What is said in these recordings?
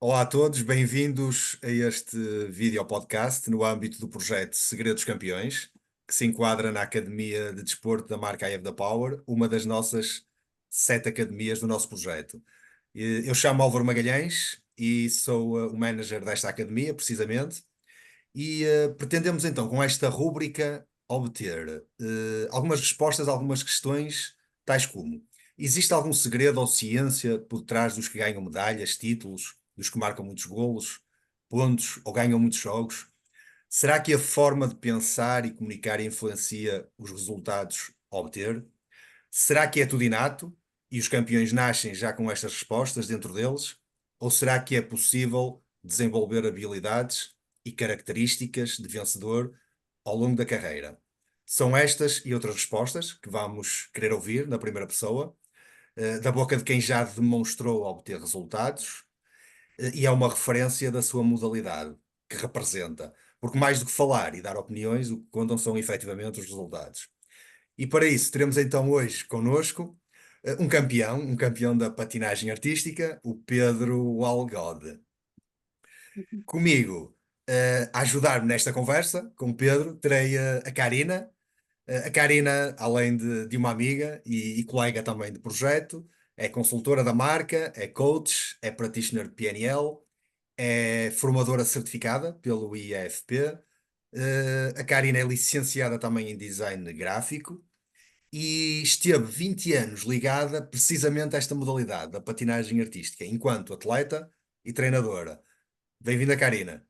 Olá a todos, bem-vindos a este vídeo podcast no âmbito do projeto Segredos Campeões, que se enquadra na Academia de Desporto da marca I Have the Power, uma das nossas 7 academias do nosso projeto. Eu chamo Álvaro Magalhães e sou o manager desta academia, precisamente, e pretendemos então, com esta rúbrica, obter algumas respostas a algumas questões, tais como: existe algum segredo ou ciência por trás dos que ganham medalhas, títulos, dos que marcam muitos golos, pontos ou ganham muitos jogos? Será que a forma de pensar e comunicar influencia os resultados a obter? Será que é tudo inato e os campeões nascem já com estas respostas dentro deles? Ou será que é possível desenvolver habilidades e características de vencedor ao longo da carreira? São estas e outras respostas que vamos querer ouvir na primeira pessoa, da boca de quem já demonstrou obter resultados, e é uma referência da sua modalidade que representa. Porque mais do que falar e dar opiniões, o que contam são efetivamente os resultados. E para isso teremos então hoje connosco um campeão da patinagem artística, o Pedro Algode. Comigo, a ajudar-me nesta conversa, com o Pedro, terei a Karina. A Karina, além de uma amiga e colega também de projeto, é consultora da marca, é coach, é practitioner de PNL, é formadora certificada pelo IFP. A Karina é licenciada também em design gráfico e esteve 20 anos ligada precisamente a esta modalidade, da patinagem artística, enquanto atleta e treinadora. Bem-vinda, Karina.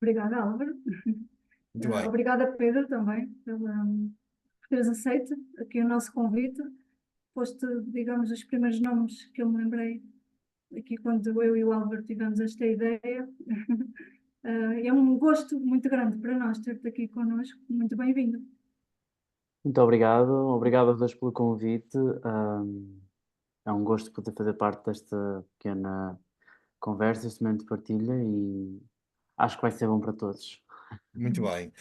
Obrigada, Álvaro. Muito bem. Obrigada, Pedro, também, por teres aceito aqui o nosso convite. Foste, digamos, os primeiros nomes que eu me lembrei aqui quando eu e o Álvaro tivemos esta ideia. É um gosto muito grande para nós ter-te aqui connosco. Muito bem-vindo. Muito obrigado a todos pelo convite. É um gosto poder fazer parte desta pequena conversa, este momento de partilha e acho que vai ser bom para todos. Muito bem.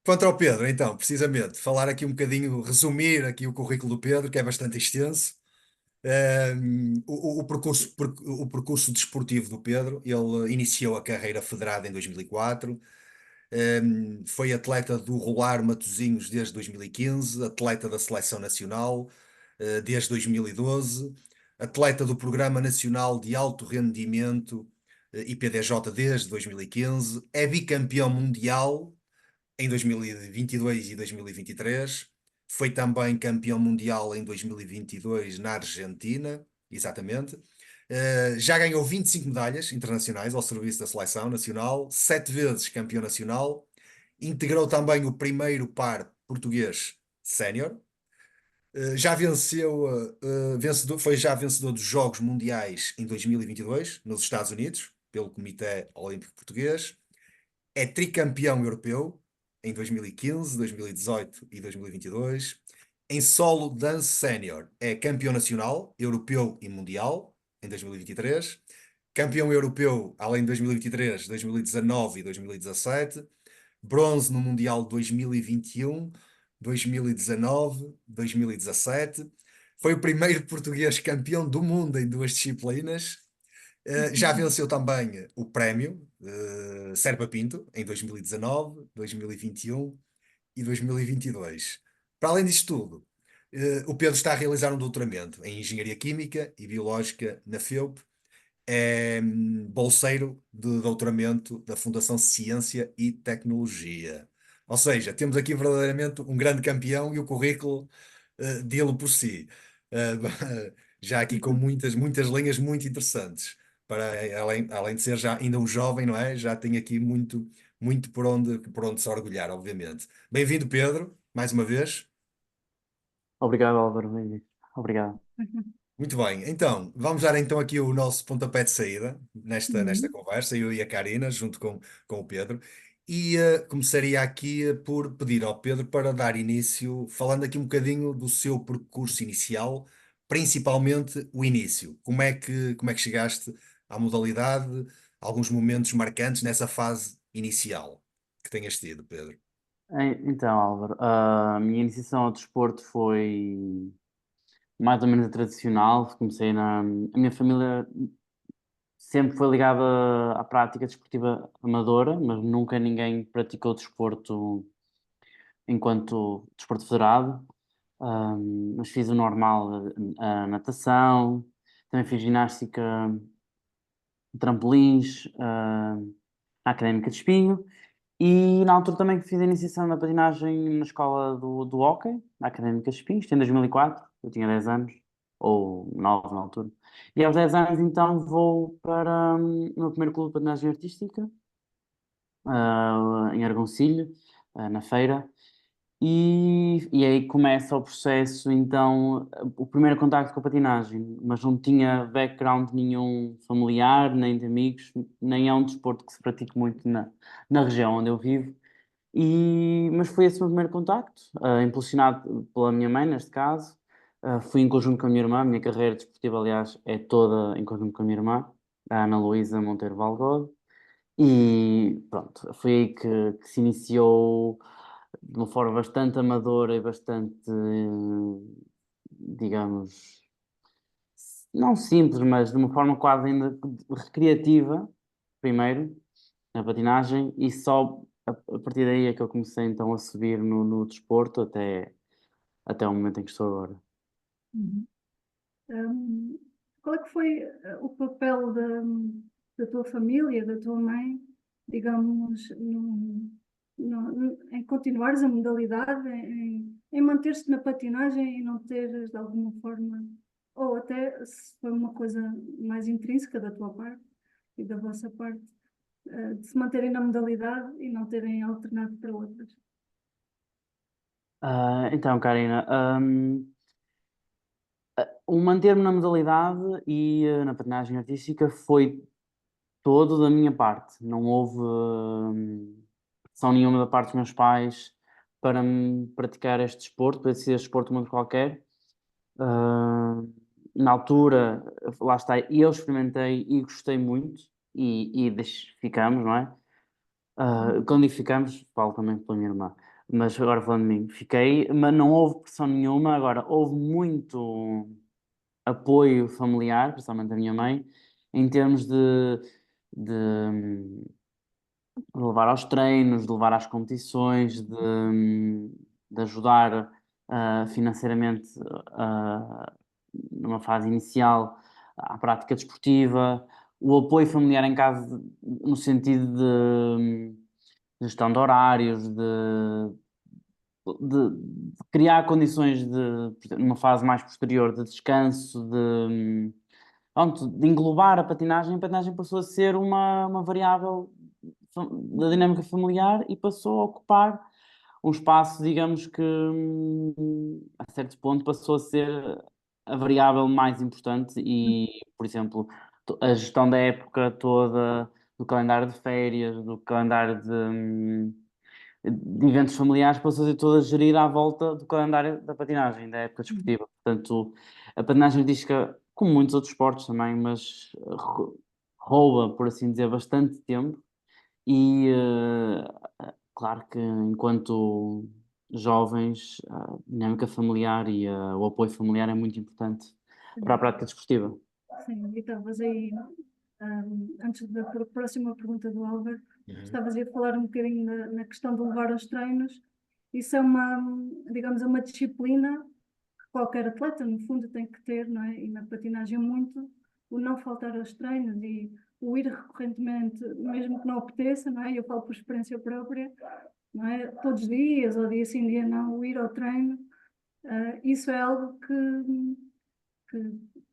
Quanto ao Pedro, então, precisamente, falar aqui um bocadinho, resumir aqui o currículo do Pedro, que é bastante extenso. O percurso desportivo do Pedro, ele iniciou a carreira federada em 2004. Foi atleta do Rolar Matosinhos desde 2015, atleta da Seleção Nacional desde 2012, atleta do Programa Nacional de Alto Rendimento IPDJ desde 2015, é bicampeão mundial em 2022 e 2023, foi também campeão mundial em 2022 na Argentina, exatamente. Já ganhou 25 medalhas internacionais ao serviço da seleção nacional, 7 vezes campeão nacional, integrou também o primeiro par português sénior. Já venceu, foi já vencedor dos Jogos Mundiais em 2022 nos Estados Unidos, pelo Comitê Olímpico Português. É tricampeão europeu em 2015, 2018 e 2022. Em solo dance sénior é campeão nacional, europeu e mundial em 2023. Campeão europeu, além de 2023, 2019 e 2017. Bronze no Mundial 2021, 2019, 2017. Foi o primeiro português campeão do mundo em duas disciplinas. Já venceu também o prémio Serpa Pinto em 2019, 2021 e 2022. Para além disto tudo, o Pedro está a realizar um doutoramento em Engenharia Química e Biológica na FEUP. É bolseiro de doutoramento da Fundação Ciência e Tecnologia. Ou seja, temos aqui verdadeiramente um grande campeão e o currículo dele por si. Já aqui com muitas, muitas linhas muito interessantes. Além de ser já ainda um jovem, não é? Já tem aqui muito, muito por onde se orgulhar, obviamente. Bem-vindo, Pedro, mais uma vez. Obrigado, Álvaro. Obrigado. Muito bem, então vamos dar então aqui o nosso pontapé de saída nesta Uhum. conversa, eu e a Karina, junto com o Pedro, e começaria aqui por pedir ao Pedro para dar início, falando aqui um bocadinho do seu percurso inicial, principalmente o início. Como é que chegaste à modalidade, alguns momentos marcantes nessa fase inicial que tenhas tido, Pedro? Então, Álvaro, a minha iniciação ao desporto foi mais ou menos a tradicional. A minha família sempre foi ligada à prática desportiva amadora, mas nunca ninguém praticou desporto enquanto desporto federado. Mas fiz o normal, a natação, também fiz ginástica, trampolins, na Académica de Espinho. E na altura também fiz a iniciação na patinagem na escola do hóquei, na Académica de Espinho, isto em 2004, eu tinha 10 anos, ou 9 na altura. E aos 10 anos então vou para o meu primeiro clube de patinagem artística, em Argoncilho, na feira. E aí começa o processo, então, o primeiro contacto com a patinagem, mas não tinha background nenhum familiar, nem de amigos, nem é um desporto que se pratica muito na região onde eu vivo. Mas foi esse o meu primeiro contacto, impulsionado pela minha mãe, neste caso. Fui em conjunto com a minha irmã, a minha carreira desportiva, aliás, é toda em conjunto com a minha irmã, a Ana Luísa Monteiro Valgode. E pronto, foi aí que se iniciou de uma forma bastante amadora e bastante, digamos, não simples, mas de uma forma quase ainda recreativa, primeiro, na patinagem, e só a partir daí é que eu comecei então a subir no desporto até o momento em que estou agora. Uhum. Um, Qual é que foi o papel da tua família, da tua mãe, digamos, em continuares a modalidade, em manter-se na patinagem e não teres de alguma forma, ou até se foi uma coisa mais intrínseca da tua parte e da vossa parte, de se manterem na modalidade e não terem alternado para outras? Então, Karina, o manter-me na modalidade e na patinagem artística foi todo da minha parte. Não houve pressão nenhuma da parte dos meus pais para me praticar este desporto, para decidir este desporto muito qualquer. Ah, Na altura, lá está, eu experimentei e gostei muito e ficamos, não é? Quando digo ficamos, falo também pela minha irmã, mas agora falando de mim, fiquei, mas não houve pressão nenhuma. Agora, houve muito apoio familiar, principalmente da minha mãe, em termos de levar aos treinos, de levar às competições, de ajudar financeiramente numa fase inicial à prática desportiva, o apoio familiar em casa no sentido de gestão de horários, de criar condições por exemplo, numa fase mais posterior de descanso, pronto, de englobar a patinagem passou a ser uma variável da dinâmica familiar e passou a ocupar um espaço, digamos que a certo ponto passou a ser a variável mais importante e, por exemplo, a gestão da época toda, do calendário de férias, do calendário de eventos familiares passou a ser toda gerida à volta do calendário da patinagem, da época desportiva. Portanto, a patinagem artística, como muitos outros esportes também, mas rouba, por assim dizer, bastante tempo e claro que enquanto jovens a dinâmica familiar e o apoio familiar é muito importante para a prática desportiva. Sim, e estavas aí, antes da próxima pergunta do Álvaro, estavas aí a falar um bocadinho na questão de levar aos treinos. Isso é digamos, é uma disciplina que qualquer atleta, no fundo, tem que ter, não é? E na patinagem muito, o não faltar aos treinos e o ir recorrentemente, mesmo que não apeteça, não é? Eu falo por experiência própria, não é? Todos os dias, ou dia sim, dia não, o ir ao treino, isso é algo que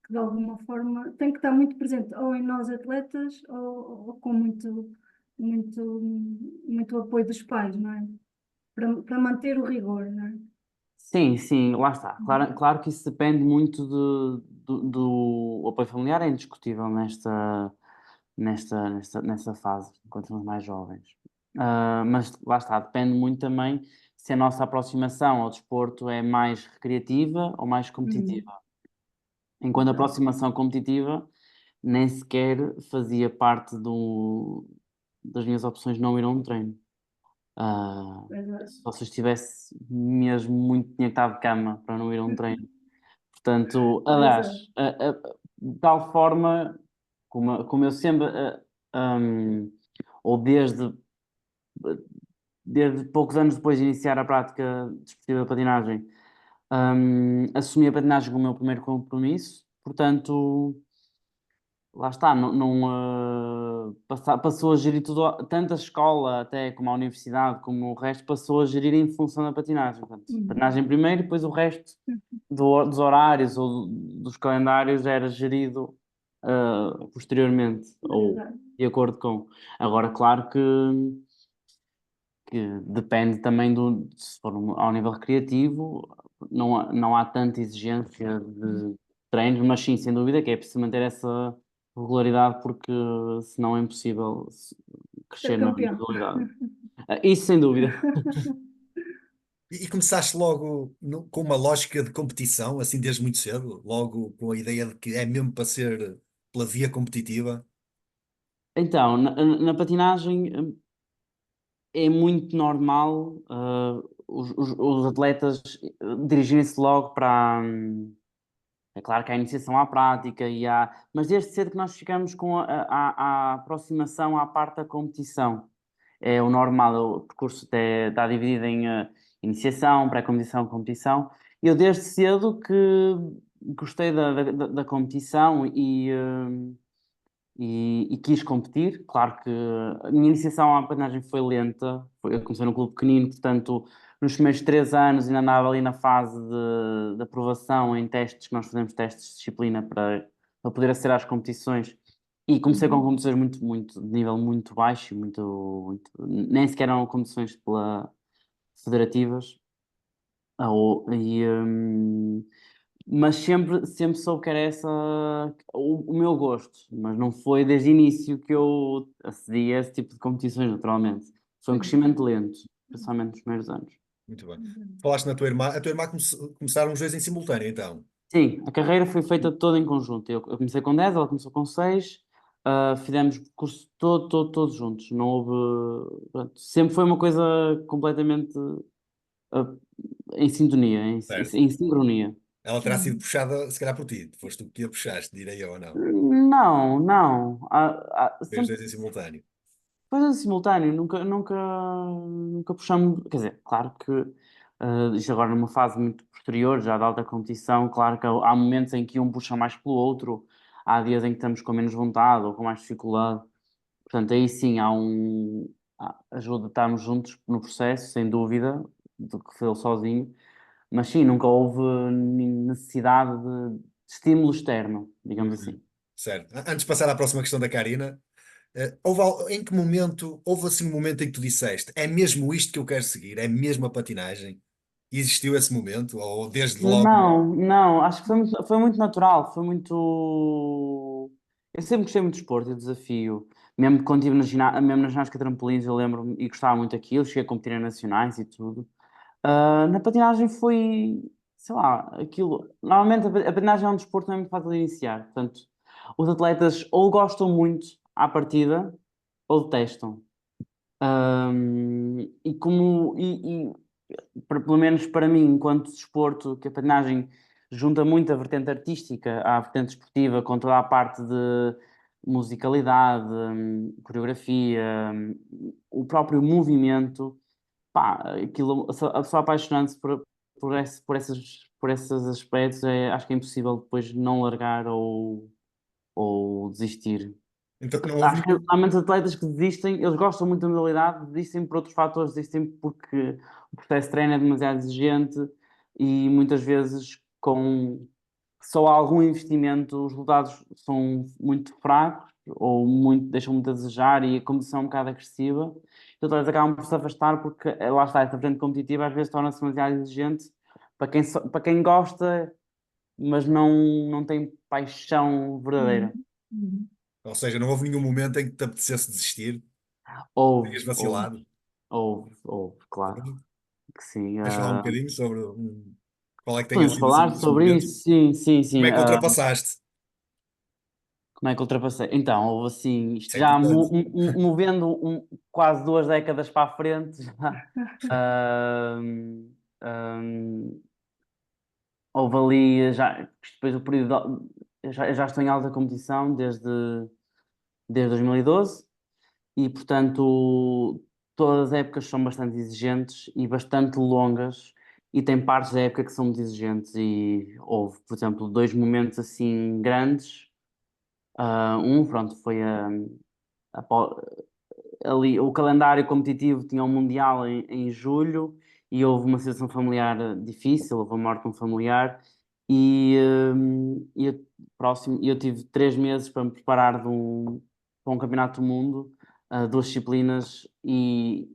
de alguma forma tem que estar muito presente, ou em nós atletas, ou com muito, muito apoio dos pais, não é? Para manter o rigor, não é? Sim, sim, lá está. Claro que isso depende muito do apoio familiar, é indiscutível nesta fase, enquanto somos mais jovens. Mas lá está, depende muito também se a nossa aproximação ao desporto é mais recreativa ou mais competitiva. Enquanto a aproximação competitiva nem sequer fazia parte das minhas opções não ir a um treino. Se você estivesse mesmo muito, tinha que estar de cama para não ir a um treino. Portanto, aliás, Exato. de tal forma como eu sempre, ou desde poucos anos depois de iniciar a prática desportiva de patinagem, assumi a patinagem como o meu primeiro compromisso, portanto, lá está, passou a gerir tudo, tanto a escola até como a universidade, como o resto, passou a gerir em função da patinagem. Portanto, patinagem primeiro, depois o resto dos horários ou dos calendários era gerido posteriormente, ou Exato. de acordo com. Agora, claro que depende também se for ao nível recreativo, não há tanta exigência de treinos, mas sim, sem dúvida que é preciso manter essa regularidade porque senão é impossível Ser crescer na campeão. modalidade. Isso sem dúvida. E começaste logo com uma lógica de competição, assim desde muito cedo, logo com a ideia de que é mesmo para ser pela via competitiva. Então, na patinagem é muito normal os atletas dirigirem-se logo é claro que há iniciação à prática mas desde cedo que nós ficamos com a aproximação à parte da competição. É o normal, o percurso até está dividido em iniciação, pré-competição, competição. Eu desde cedo que gostei da competição e quis competir. Claro que a minha iniciação à patinagem foi lenta. Eu comecei num clube pequenino, portanto, nos primeiros 3 anos ainda andava ali na fase de aprovação em testes, que nós fazemos testes de disciplina para poder aceder às competições. E comecei com competições de nível muito baixo, nem sequer eram competições federativas. Mas sempre soube que era o meu gosto, mas não foi desde o início que eu acedi a esse tipo de competições, naturalmente. Foi um crescimento lento, principalmente nos primeiros anos. Muito bem. Falaste na tua irmã, a tua irmã começaram os dois em simultâneo, então. Sim, a carreira foi feita toda em conjunto. Eu comecei com 10, ela começou com 6, fizemos o curso todos juntos. Não houve. Pronto, sempre foi uma coisa completamente ah, em sintonia, Certo. em sincronia. Ela terá sido puxada, se calhar, por ti. Foste tu que a puxaste, direi eu ou não. Não, não. Foi os Sempre dois em simultâneo. coisa simultâneo, nunca puxamos. Quer dizer, claro que isto agora numa fase muito posterior, já de alta competição, claro que há momentos em que um puxa mais pelo outro, há dias em que estamos com menos vontade ou com mais dificuldade. Portanto, aí sim ajuda a estarmos juntos no processo, sem dúvida, do que foi ele sozinho. Mas sim, nunca houve necessidade de estímulo externo, digamos assim. Certo. Antes de passar à próxima questão da Karina, em que momento, houve assim um momento em que tu disseste, é mesmo isto que eu quero seguir, é mesmo a patinagem? E existiu esse momento? Ou desde logo? Não, não, acho que foi muito natural, foi muito. Eu sempre gostei muito de desporto e de desafio. Mesmo quando estive mesmo na ginástica de trampolins, eu lembro-me e gostava muito daquilo, cheguei a competir em nacionais e tudo. Na patinagem foi, sei lá, aquilo. Normalmente a patinagem é um desporto que não é muito fácil de iniciar. Portanto, os atletas ou gostam muito à partida ou detestam. E como pelo menos para mim, enquanto desporto, que a patinagem junta muito a vertente artística à vertente desportiva, com toda a parte de musicalidade, coreografia, o próprio movimento, pá, aquilo, a pessoa apaixonando-se por esses aspectos, acho que é impossível depois não largar ou desistir. Então, não houve Acho que nenhum. normalmente os atletas que desistem, eles gostam muito da modalidade, desistem por outros fatores, desistem porque o processo de treino é demasiado exigente e muitas vezes com só algum investimento os resultados são muito fracos ou deixam muito a desejar e a competição é um bocado agressiva. Então, os atletas acabam por se afastar porque lá está, esta frente competitiva às vezes torna-se demasiado exigente para quem gosta, mas não tem paixão verdadeira. Ou seja, não houve nenhum momento em que te apetecesse desistir, Houve, tenhas houve. vacilado. Claro que sim. Vais falar um bocadinho sobre qual é que tenha Podemos sido assim, falar esses sobre momentos? isso, sim, sim, Como sim. é que ultrapassaste? Como é que ultrapassei? Então, houve assim, Isso isto é já importante. movendo quase 2 décadas para a frente, já, ahm, houve ali, já, depois o período, eu já estou em alta competição desde 2012 e, portanto, todas as épocas são bastante exigentes e bastante longas e tem partes da época que são muito exigentes e houve, por exemplo, dois momentos assim grandes. Pronto, foi apó- ali o calendário competitivo tinha um Mundial em julho e houve uma situação familiar difícil, houve a morte de um familiar e eu tive 3 meses para me preparar para um campeonato do mundo, duas disciplinas e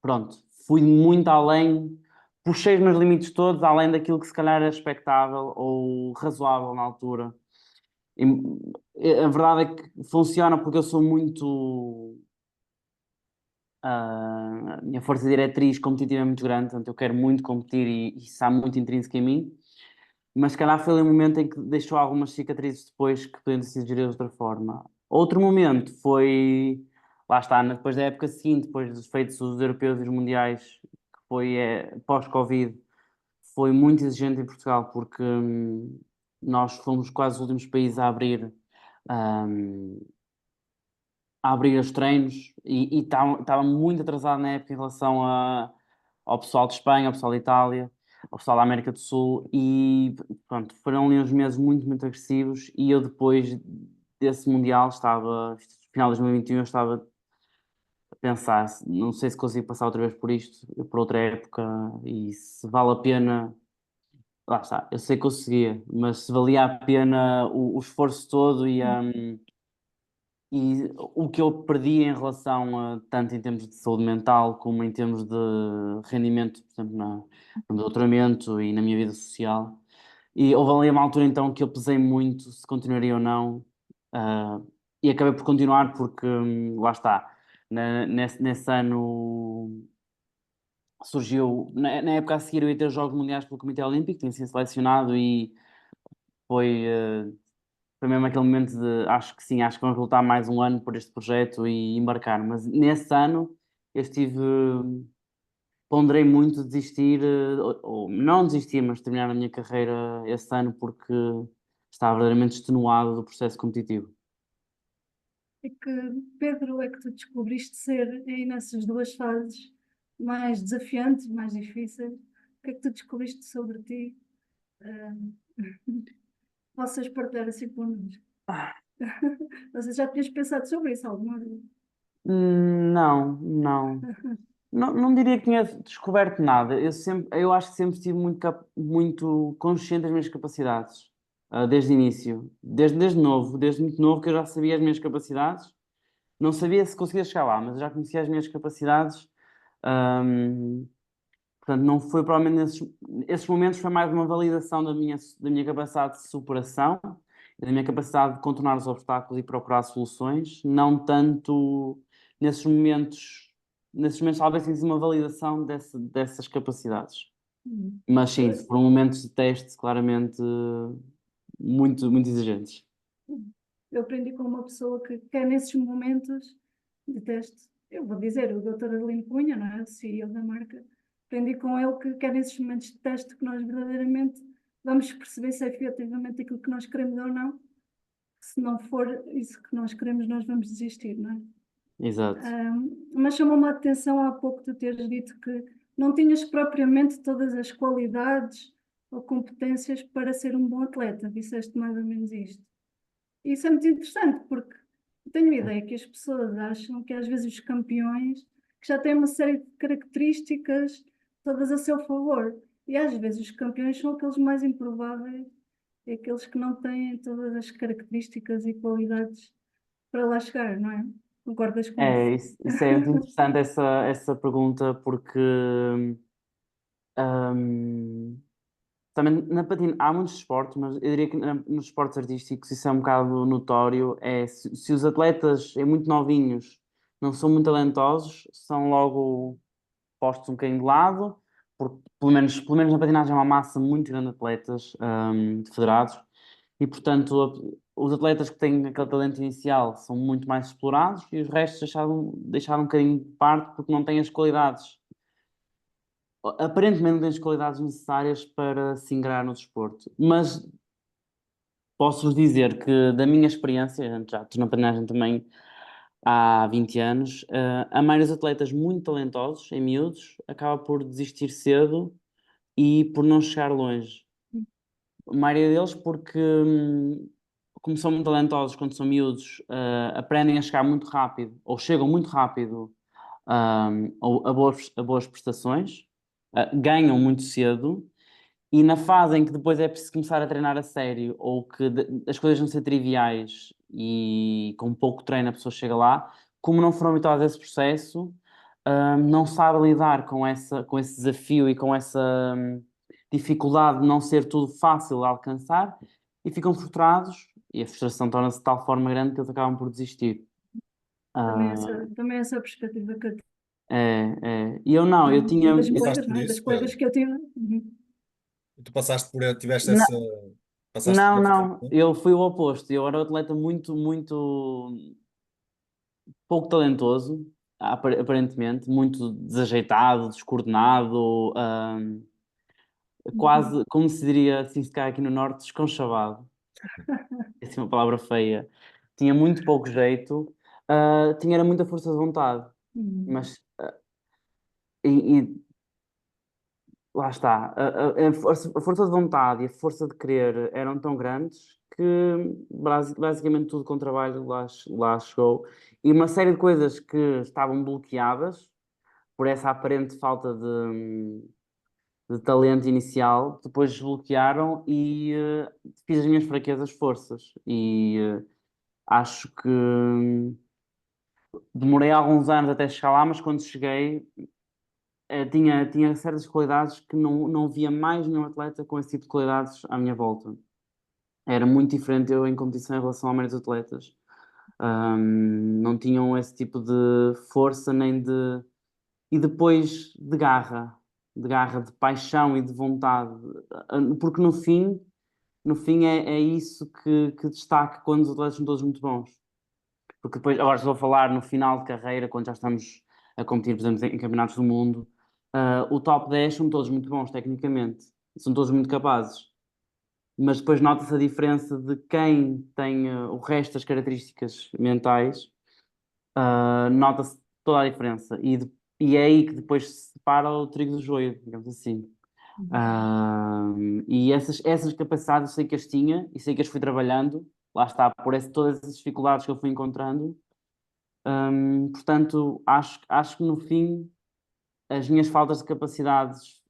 pronto, fui muito além, puxei os meus limites todos, além daquilo que se calhar era expectável ou razoável na altura. A verdade é que funciona porque eu sou muito. A minha força diretriz competitiva é muito grande, portanto eu quero muito competir e isso está muito intrínseco em mim. Mas se calhar foi ali um momento em que deixou algumas cicatrizes depois que podiam ter sido geridas de outra forma. Outro momento foi, lá está, depois da época seguinte, depois dos feitos os europeus e os mundiais, que foi pós-Covid, foi muito exigente em Portugal porque nós fomos quase os últimos países hum, a abrir os treinos e estava muito atrasado na época em relação ao pessoal de Espanha, ao pessoal de Itália, ao pessoal da América do Sul e pronto, foram ali uns meses muito, muito agressivos e eu depois desse Mundial final de 2021, eu estava a pensar, não sei se consigo passar outra vez por isto, por outra época e se vale a pena, lá está, eu sei que conseguia, mas se valia a pena o esforço todo e o que eu perdi em relação a, tanto em termos de saúde mental como em termos de rendimento, por exemplo, no doutoramento e na minha vida social. E houve ali uma altura então que eu pesei muito se continuaria ou não, ah, e acabei por continuar porque, lá está, nesse ano surgiu, na época a seguir eu ia ter os Jogos Mundiais pelo Comitê Olímpico, tinha sido selecionado e foi. Foi mesmo aquele momento de acho que sim, acho que vamos lutar mais um ano por este projeto e embarcar. Mas nesse ano eu ponderei muito desistir, ou não desistir, mas terminar a minha carreira esse ano porque estava verdadeiramente extenuado do processo competitivo. E que Pedro é que tu descobriste ser aí nessas duas fases mais desafiantes, mais difíceis? O que é que tu descobriste sobre ti? Possas partilhar assim connosco? Você já tinhas pensado sobre isso alguma vez? Não, não. Não, não diria que tinha descoberto nada. Eu acho que sempre estive muito consciente das minhas capacidades, desde o início, desde muito novo que eu já sabia as minhas capacidades. Não sabia se conseguia chegar lá, mas eu já conhecia as minhas capacidades. Ahm, Portanto, não foi provavelmente esses momentos, foi mais uma validação da minha capacidade de superação, da minha capacidade de contornar os obstáculos e procurar soluções, não tanto nesses momentos, nesses momentos talvez tenha sido uma validação dessas capacidades. Hum. Mas sim, foram momentos de teste claramente muito, muito exigentes. Eu aprendi com uma pessoa que é nesses momentos de teste. Eu vou dizer, o Dr. Adelino Cunha, não é? O CEO da marca. Aprendi com ele que é nesses momentos de teste que nós verdadeiramente vamos perceber se é efetivamente aquilo que nós queremos ou não. Se não for isso que nós queremos, nós vamos desistir, não é? Exato. Mas chamou-me a atenção há pouco tu teres dito que não tinhas propriamente todas as qualidades ou competências para ser um bom atleta. Disseste mais ou menos isto. E isso é muito interessante, porque tenho a ideia que as pessoas acham que às vezes os campeões que já têm uma série de características todas a seu favor. E às vezes os campeões são aqueles mais improváveis, e aqueles que não têm todas as características e qualidades para lá chegar, não é? Concordas com isso? Isso é muito interessante essa pergunta porque hum, também há muitos esportes, mas eu diria que nos esportes artísticos isso é um bocado notório. Se os atletas, muito novinhos, não são muito talentosos, são logo postos um bocadinho de lado, porque pelo menos na patinagem é uma massa muito grande de atletas, federados, e portanto os atletas que têm aquele talento inicial são muito mais explorados e os restos deixaram um bocadinho de parte porque não têm as qualidades aparentemente não tem as qualidades necessárias para se ingrar no desporto. Mas posso-vos dizer que, da minha experiência, já estou na patinagem também há 20 anos, a maioria dos atletas muito talentosos, em miúdos, acaba por desistir cedo e por não chegar longe. A maioria deles porque, como são muito talentosos quando são miúdos, aprendem a chegar muito rápido, ou chegam muito rápido, a boas prestações, ganham muito cedo, e na fase em que depois é preciso começar a treinar a sério, ou que as coisas vão ser triviais e com pouco treino a pessoa chega lá, como não foram habituados a esse processo, não sabe lidar com esse desafio e com essa dificuldade de não ser tudo fácil de alcançar, e ficam frustrados, e a frustração torna-se de tal forma grande que eles acabam por desistir. Ah, Também essa perspectiva que eu E eu não, eu tenho, e tinha. das Passaste colegas, por não é? Das isso, colegas Pedro? que eu tive. Uhum. Tu passaste por, tiveste Não, essa, passaste por não, essa não, situação? eu fui o oposto. Eu era um atleta muito, muito pouco talentoso, aparentemente, muito desajeitado, descoordenado, Uhum. quase, como se diria assim, se calhar aqui no Norte, desconchavado. Essa é uma palavra feia. Tinha muito pouco jeito, tinha era muita força de vontade, Uhum. mas e lá está, a força de vontade e a força de querer eram tão grandes que basicamente tudo com trabalho lá chegou. E uma série de coisas que estavam bloqueadas por essa aparente falta de talento inicial, depois desbloquearam e fiz as minhas fraquezas forças. E acho que demorei alguns anos até chegar lá, mas quando cheguei, tinha certas qualidades que não via mais nenhum atleta com esse tipo de qualidades à minha volta. Era muito diferente eu em competição em relação a médios atletas. Não tinham esse tipo de força nem de. E depois de garra, de paixão e de vontade. Porque no fim é isso que destaca quando os atletas são todos muito bons. Porque depois, agora estou a falar no final de carreira, quando já estamos a competir, por exemplo, em campeonatos do mundo, o top 10 são todos muito bons tecnicamente, são todos muito capazes, mas depois nota-se a diferença de quem tem o resto das características mentais, nota-se toda a diferença, e é aí que depois se separa o trigo do joio, digamos assim. Uhum. Ah, e essas capacidades eu sei que as tinha e sei que as fui trabalhando, lá está, todas essas dificuldades que eu fui encontrando. Portanto, acho que no fim as minhas faltas de capacidades,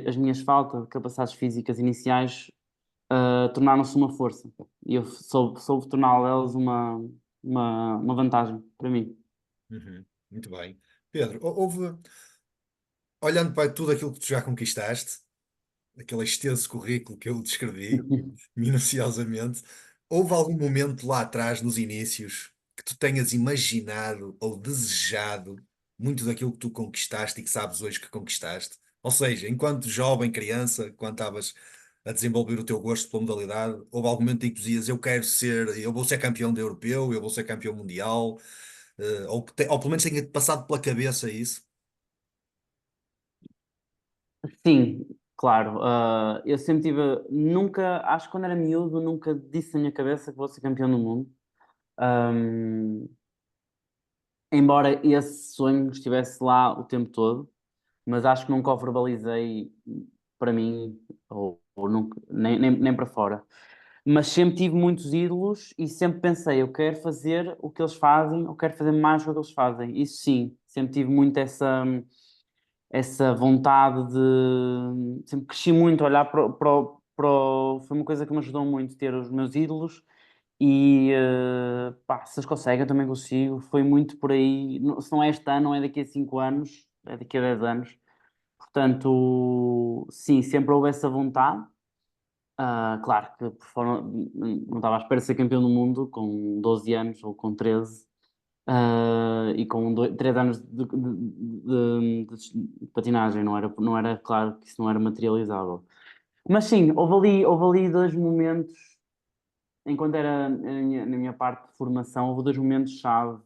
as minhas faltas de capacidades físicas iniciais, tornaram-se uma força. E eu soube torná-las uma vantagem para mim. Uhum. Muito bem. Pedro, houve, olhando para tudo aquilo que tu já conquistaste, aquele extenso currículo que eu descrevi minuciosamente, houve algum momento lá atrás, nos inícios, que tu tenhas imaginado ou desejado muito daquilo que tu conquistaste e que sabes hoje que conquistaste? Ou seja, enquanto jovem, criança, quando estavas a desenvolver o teu gosto pela modalidade, houve algum momento em que tu dizias, eu vou ser campeão de europeu, eu vou ser campeão mundial, ou pelo menos tenha passado pela cabeça isso? Sim, claro. Eu sempre nunca, acho que quando era miúdo, nunca disse na minha cabeça que vou ser campeão do mundo. Ahm, Embora esse sonho estivesse lá o tempo todo, mas acho que nunca o verbalizei para mim, ou nunca, nem para fora. Mas sempre tive muitos ídolos e sempre pensei, eu quero fazer o que eles fazem, eu quero fazer mais do que eles fazem. Isso sim, sempre tive muito essa vontade de. Sempre cresci muito a olhar Foi uma coisa que me ajudou muito ter os meus ídolos e pá, se eles conseguem, eu também consigo. Foi muito por aí. Se não é este ano, não é daqui a 5 anos, é daqui a 10 anos. Portanto, sim, sempre houve essa vontade. Claro que não estava à espera de ser campeão do mundo com 12 anos ou com 13, e com 3 anos de patinagem, não era, claro que isso não era materializável. Mas sim, houve ali dois momentos, enquanto era na minha parte de formação, houve dois momentos-chave,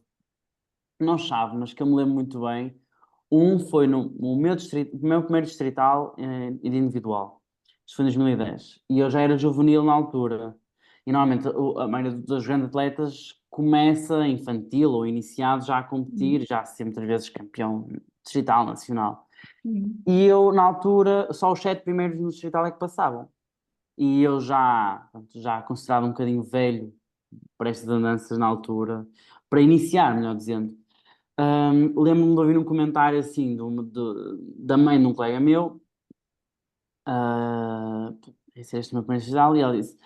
não chave, mas que eu me lembro muito bem. Um foi no meu distrito, no meu primeiro distrital, de individual. Isto foi em 2010. E eu já era juvenil na altura. E normalmente a maioria dos grandes atletas começa infantil ou iniciado já a competir, já a ser muitas vezes campeão distrital, nacional. E eu, na altura, só os 7 primeiros no distrital é que passavam. E eu já, portanto, já considerado um bocadinho velho para estas andanças na altura, para iniciar, melhor dizendo. Lembro-me de ouvir um comentário assim da mãe de um colega meu, esse é este meu primeiro distrital, e ela disse: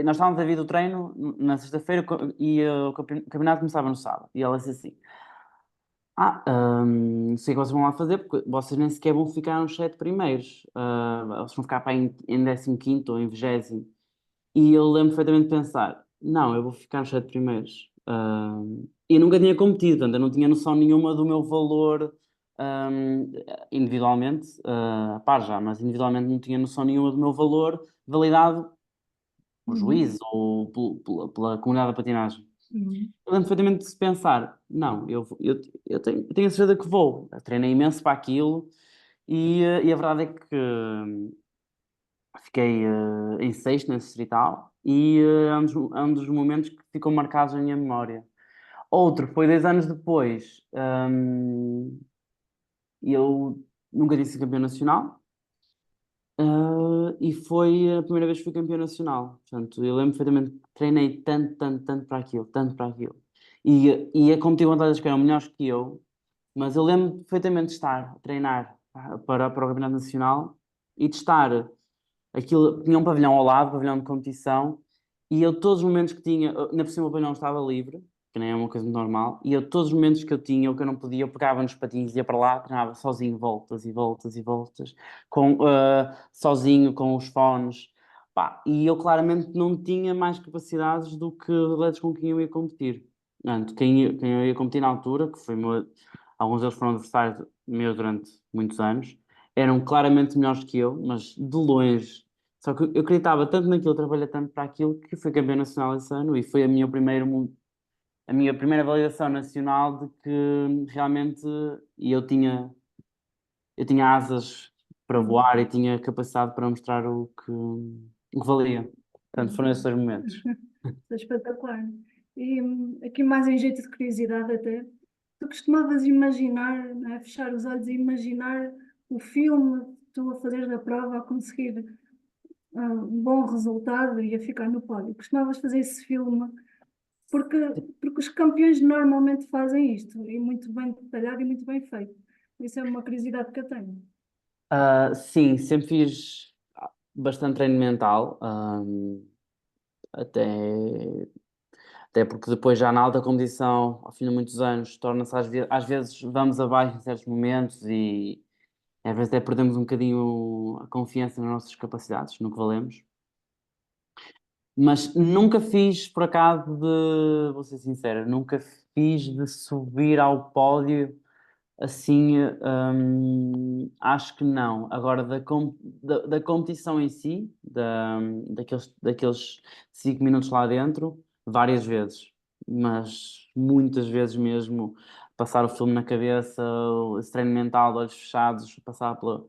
nós estávamos a vir do treino na sexta-feira e o campeonato começava no sábado. E ela disse assim: sei o que vocês vão lá fazer, porque vocês nem sequer vão ficar nos 7 primeiros. Vocês vão ficar para em 15º ou em 20º. E eu lembro perfeitamente de pensar: não, eu vou ficar nos 7 primeiros. E nunca tinha competido, portanto, eu não tinha noção nenhuma do meu valor individualmente, pá, já, mas individualmente não tinha noção nenhuma do meu valor validado por juízes ou pela comunidade da patinagem. Eu lembro perfeitamente de se pensar: não, eu tenho a certeza que vou. Eu treinei imenso para aquilo e a verdade é que fiquei em sexto nesse distrital e é um dos momentos que ficou marcados na minha memória. Outro foi 2 anos depois, eu nunca tinha sido campeão nacional. E foi a primeira vez que fui campeão nacional. Portanto, eu lembro perfeitamente que treinei tanto, tanto, tanto para aquilo, tanto para aquilo. E a competir com atletas que eram melhores que eu, mas eu lembro perfeitamente de estar a treinar para o Campeonato Nacional e de estar. Aquilo tinha um pavilhão ao lado, pavilhão de competição, e eu todos os momentos que tinha, na por cima o pavilhão estava livre, que nem é uma coisa normal, e eu todos os momentos que eu tinha, ou que eu não podia, eu pegava nos patins, ia para lá, treinava sozinho, voltas e voltas e voltas, sozinho, com os fones, pá, e eu claramente não tinha mais capacidades do que os atletas com quem eu ia competir. Portanto, quem eu ia competir na altura, que foi alguns deles foram adversários meus durante muitos anos, eram claramente melhores que eu, mas de longe. Só que eu acreditava tanto naquilo, trabalhei tanto para aquilo, que fui campeão nacional esse ano e foi a minha primeira validação nacional de que realmente eu tinha asas para voar e tinha capacidade para mostrar o que valia. Portanto, foram esses 2 momentos. Isso é espetacular. E aqui mais em jeito de curiosidade até, tu costumavas imaginar, não é? Fechar os olhos e imaginar o filme, tu a fazeres a prova, a conseguir um bom resultado e a ficar no pódio. Costumavas fazer esse filme, porque, porque os campeões normalmente fazem isto, e muito bem detalhado e muito bem feito. Isso é uma curiosidade que eu tenho. Sim, sempre fiz bastante treino mental, até, até porque depois já na alta competição, ao fim de muitos anos, torna-se às vezes vamos abaixo em certos momentos e às vezes até perdemos um bocadinho a confiança nas nossas capacidades, no que valemos. Mas nunca fiz, por acaso, vou ser sincero, nunca fiz de subir ao pódio assim, acho que não. Agora, da competição em si, daqueles 5 minutos lá dentro, várias vezes, mas muitas vezes mesmo, passar o filme na cabeça, esse treino mental de olhos fechados, passar pela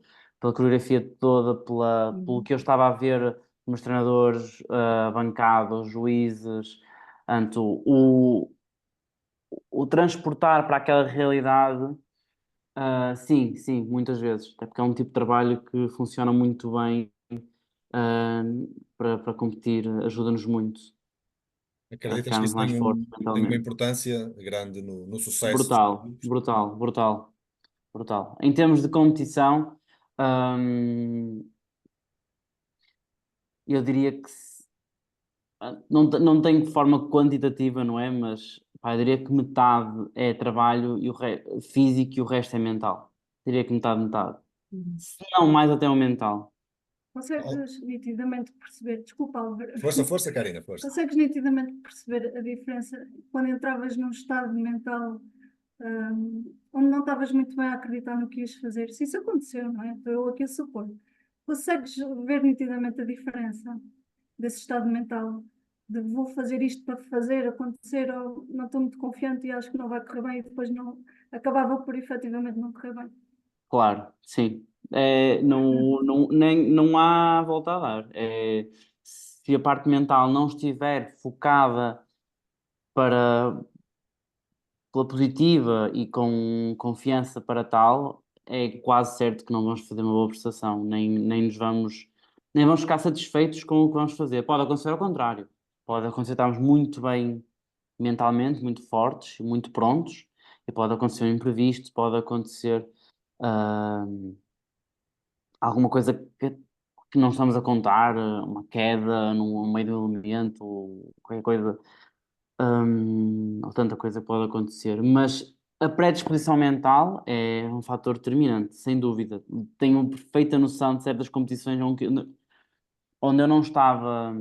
coreografia toda, pelo que eu estava a ver, meus treinadores, bancados, juízes, portanto, o transportar para aquela realidade. Sim, sim, muitas vezes. Até porque é um tipo de trabalho que funciona muito bem, ah, para competir, ajuda-nos muito a Acreditas que ficarmos isso mais fortes tem uma mentalmente. importância grande no sucesso Brutal, desportivo? brutal, brutal, brutal. Em termos de competição, ahm, eu diria que não tenho de forma quantitativa, não é? Mas pá, eu diria que metade é trabalho físico e o resto é mental. Diria que metade, metade. Se não mais até o mental. Oh, Consegues nitidamente perceber, desculpa, Álvaro, força, força, Karina, força. consegues nitidamente perceber a diferença quando entravas num estado mental, onde não estavas muito bem a acreditar no que ias fazer? Se isso aconteceu, não é? Estou eu aqui a supor. Consegues ver nitidamente a diferença desse estado mental, de vou fazer isto para fazer acontecer, ou não estou muito confiante e acho que não vai correr bem, e depois não acabava por efetivamente não correr bem. Claro, sim. Não há volta a dar. se a parte mental não estiver focada para, pela positiva e com confiança para tal, é quase certo que não vamos fazer uma boa prestação, nem vamos ficar satisfeitos com o que vamos fazer. Pode acontecer ao contrário, pode acontecer estarmos muito bem mentalmente, muito fortes, muito prontos, e pode acontecer um imprevisto, pode acontecer ah, alguma coisa que não estamos a contar, uma queda no meio do elemento, qualquer coisa, ou tanta coisa pode acontecer, mas a predisposição mental é um fator determinante, sem dúvida. Tenho perfeita noção de certas competições onde eu não estava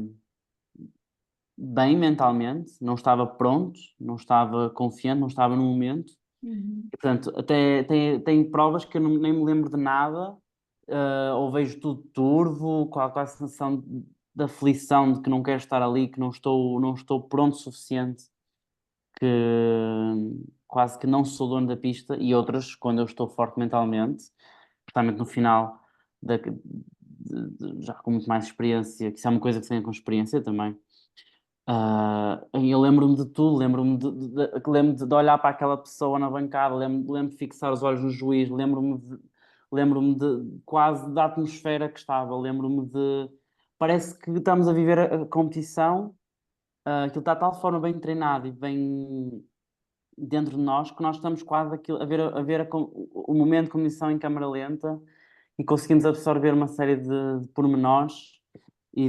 bem mentalmente, não estava pronto, não estava confiante, não estava no momento. Uhum. E, portanto, até tem provas que eu nem me lembro de nada, ou vejo tudo turvo, com a sensação de aflição de que não quero estar ali, que não estou pronto o suficiente, que quase que não sou dono da pista, e outras, quando eu estou forte mentalmente, especialmente no final, já com muito mais experiência, que isso é uma coisa que se ganha com experiência também. Eu lembro-me de tudo, lembro-me de olhar para aquela pessoa na bancada, lembro-me de fixar os olhos no juiz, lembro-me de quase da atmosfera que estava, lembro-me de. Parece que estamos a viver a competição, aquilo está de tal forma bem treinado e bem dentro de nós que nós estamos quase o momento de competição em câmara lenta e conseguimos absorver uma série de pormenores e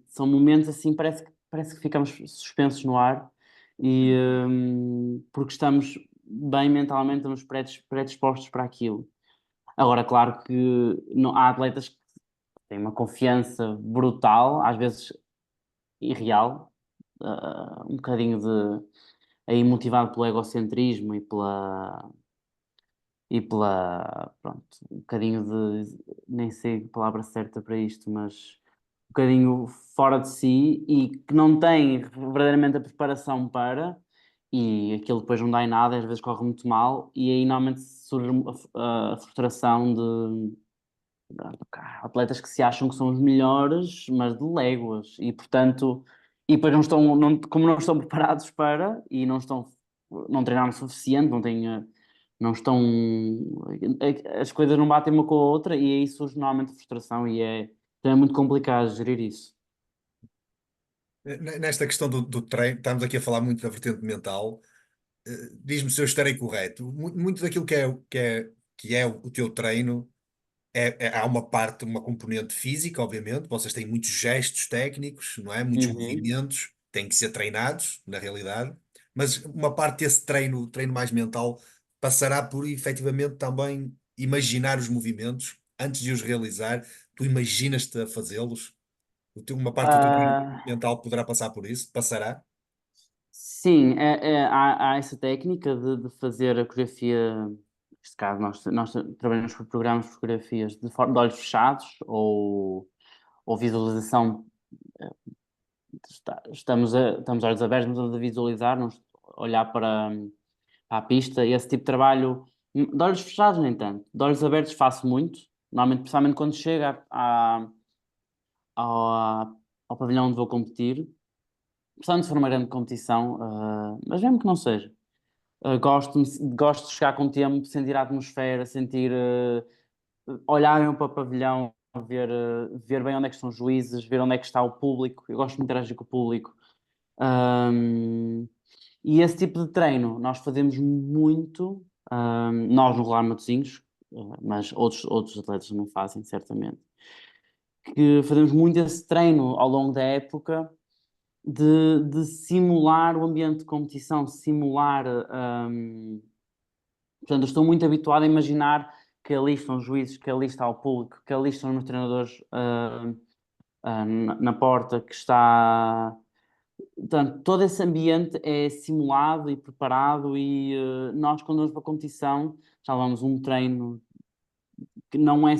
são momentos assim, parece que ficamos suspensos no ar porque estamos bem mentalmente, estamos predispostos para aquilo. Agora, claro que há atletas que têm uma confiança brutal, às vezes irreal, um bocadinho aí motivado pelo egocentrismo pronto, um bocadinho nem sei a palavra certa para isto, mas um bocadinho fora de si e que não tem verdadeiramente a preparação para, e aquilo depois não dá em nada, às vezes corre muito mal, e aí normalmente surge a frustração atletas que se acham que são os melhores, mas de léguas, e portanto, e depois como não estão preparados para, e não treinaram o suficiente, não estão, as coisas não batem uma com a outra, e aí surge normalmente a frustração, então é muito complicado gerir isso. Nesta questão do treino, estamos aqui a falar muito da vertente mental. Diz-me se eu estarei correto. Muito daquilo que é o teu treino há uma parte, uma componente física, obviamente. Vocês têm muitos gestos técnicos, não é? Muitos Uhum. movimentos, têm que ser treinados, na realidade. Mas uma parte desse treino mais mental, passará por efetivamente também imaginar os movimentos antes de os realizar. Tu imaginas-te a fazê-los? Uma parte do teu treino Ah, mental poderá passar por isso? Passará? sim, há essa técnica de fazer a coreografia. Neste caso, nós trabalhamos por programas de fotografias de olhos fechados ou visualização. eh, estamos olhos abertos, mas a visualizar, olhar para a pista. E esse tipo de trabalho, de olhos fechados, nem tanto. De olhos abertos faço muito, normalmente, principalmente quando chega ao, ao pavilhão onde vou competir, principalmente se for uma grande competição, mas mesmo que não seja. Gosto de chegar com tempo, sentir a atmosfera, olhar para o pavilhão, ver bem onde é que estão os juízes, ver onde é que está o público. Eu gosto de interagir com o público. Ahm, e esse tipo de treino nós fazemos muito, nós no Rolar Matosinhos, mas outros atletas também fazem, certamente. Que fazemos muito esse treino ao longo da época de simular o ambiente de competição, simular. Portanto, eu estou muito habituado a imaginar que ali estão os juízes, que ali está o público, que ali estão os meus treinadores na porta, que está. Portanto, todo esse ambiente é simulado e preparado, e nós, quando vamos para a competição, já levamos um treino que não é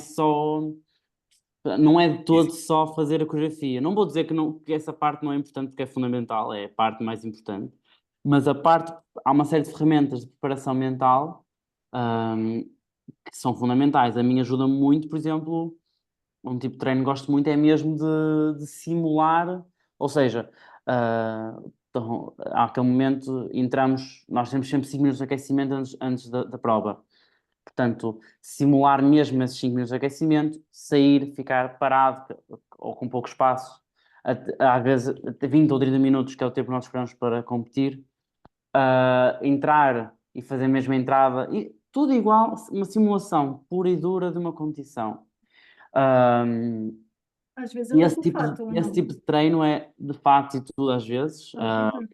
de todo só fazer a coreografia. Não vou dizer que essa parte não é importante, porque é fundamental, é a parte mais importante, mas há uma série de ferramentas de preparação mental, ahm, que são fundamentais. A mim ajuda muito, por exemplo, um tipo de treino que gosto muito é mesmo de simular, ou seja, então, há aquele momento, entramos, nós temos sempre 5 minutos de aquecimento antes da prova. Portanto, simular mesmo esses 5 minutos de aquecimento, sair, ficar parado ou com pouco espaço, às vezes até 20 ou 30 minutos, que é o tempo que nós esperamos para competir, entrar e fazer a mesma entrada, e tudo igual, uma simulação pura e dura de uma competição. Um, Às vezes e ele é por fato ou esse não? tipo de treino é de fato e tudo às vezes, Ok.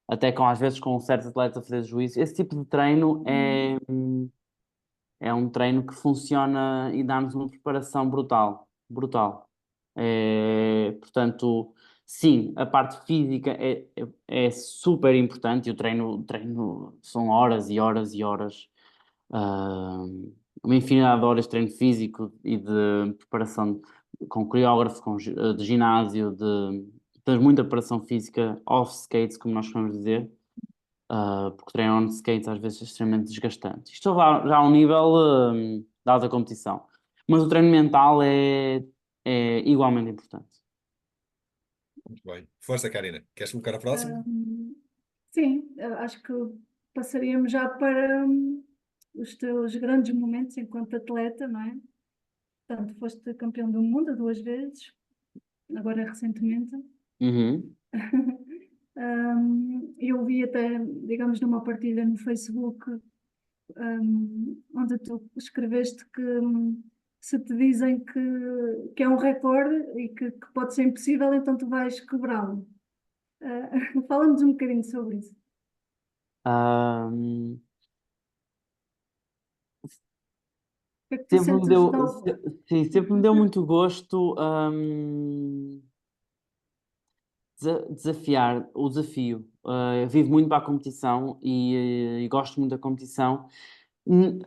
até às vezes com certos atletas a fazer juízo. Esse tipo de treino é um treino que funciona e dá-nos uma preparação brutal, brutal. Portanto, sim, a parte física é super importante e o treino são horas e horas e horas, ah, uma infinidade de horas de treino físico e de preparação com coreógrafo, de ginásio, de muita preparação física off-skates, como nós costumamos dizer, porque treinar on skates às vezes é extremamente desgastante. Isto já a um nível da alta competição. Mas o treino mental é igualmente importante. Muito bem. Força, Karina. Queres colocar a próxima? Sim, acho que passaríamos já para os teus grandes momentos enquanto atleta, não é? Portanto, foste campeão do mundo 2 vezes, agora recentemente. Uhum. Eu vi até, digamos, numa partilha no Facebook, onde tu escreveste que se te dizem que é um recorde e que pode ser impossível, então tu vais quebrá-lo. Fala-nos um bocadinho sobre isso. Ahm, O que é que tu sempre me sentes de deu, algo? sim, sempre me deu muito gosto, desafiar o desafio. Eu vivo muito para a competição e gosto muito da competição. N-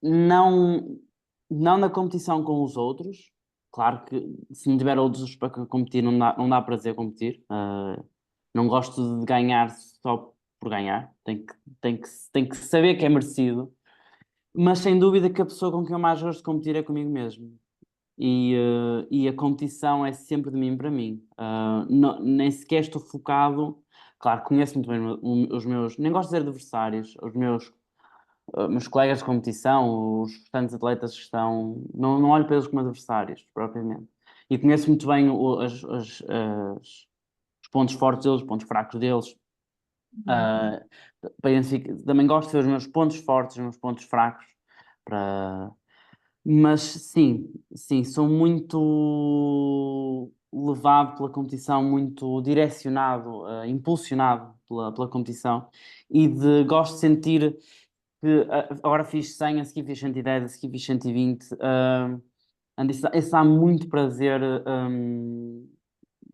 Não, não na competição com os outros. Claro que se não tiver outros para competir, não dá prazer competir. Não gosto de ganhar só por ganhar. Tem que saber que é merecido. Mas sem dúvida que a pessoa com quem eu mais gosto de competir é comigo mesmo. E a competição é sempre de mim para mim. Nem sequer estou focado. Claro, conheço muito bem os meus, nem gosto de dizer adversários, os meus colegas de competição, os restantes atletas que estão. Não olho para eles como adversários, propriamente. E conheço muito bem os pontos fortes deles, os pontos fracos deles. ah, também gosto de ver os meus pontos fortes, os meus pontos fracos. Para... Mas sim, sim, sou muito levado pela competição, muito direcionado, impulsionado pela competição gosto de sentir que agora fiz 100, a seguir fiz 110, a seguir fiz 120. Isso dá muito prazer,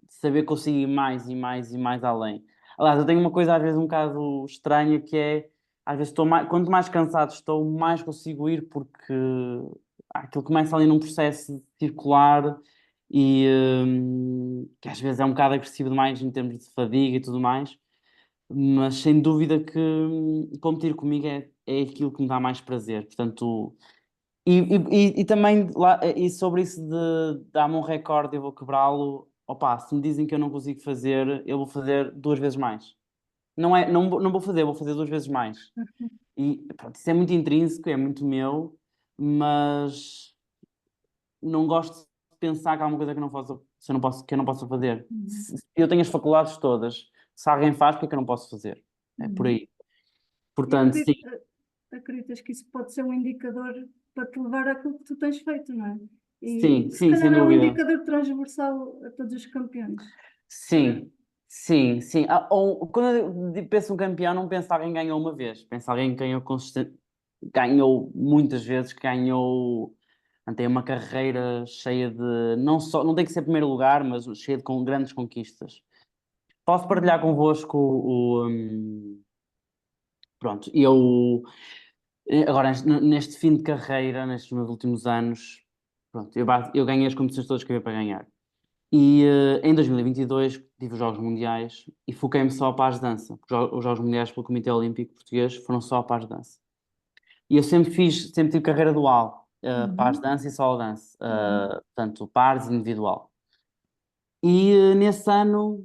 saber que consigo ir mais e mais e mais além. Aliás, eu tenho uma coisa às vezes um bocado estranha que é, às vezes quanto mais cansado estou, mais consigo ir porque aquilo começa ali num processo circular que às vezes é um bocado agressivo demais em termos de fadiga e tudo mais, mas sem dúvida que competir comigo é aquilo que me dá mais prazer. Portanto, e também e sobre isso de dar-me um recorde, eu vou quebrá-lo. Opa, se me dizem que eu não consigo fazer, eu vou fazer 2 vezes mais. Não vou fazer, vou fazer 2 vezes mais. E pronto, isso é muito intrínseco, é muito meu, mas não gosto de pensar que há uma coisa que eu não posso, se eu não posso, que eu não posso fazer. Uhum. Se eu tenho as faculdades todas, se alguém faz, porque é que eu não posso fazer? É por Uhum. aí. E Portanto, sim, acreditas que isso pode ser um indicador para te levar àquilo que tu tens feito, não é? E sim, se sim, sem calhar é um dúvida. indicador transversal a todos os campeões. Sim, sim, sim. Ou, quando eu penso um campeão, não penso em alguém que ganhou uma vez. Penso em alguém que ganhou ganhou muitas vezes, que ganhou, tem uma carreira cheia de, não tem que ser primeiro lugar, mas cheia com grandes conquistas. Posso partilhar Uhum. convosco pronto, agora neste fim de carreira, nestes meus últimos anos, pronto, eu ganhei as competições todas que havia para ganhar. Em 2022 tive os Jogos Mundiais e foquei-me só para as danças. Os Jogos Mundiais pelo Comitê Olímpico Português foram só para as danças. E eu sempre tive carreira dual. pares Uhum. dance e solo dance, portanto, pares e individual. E nesse ano,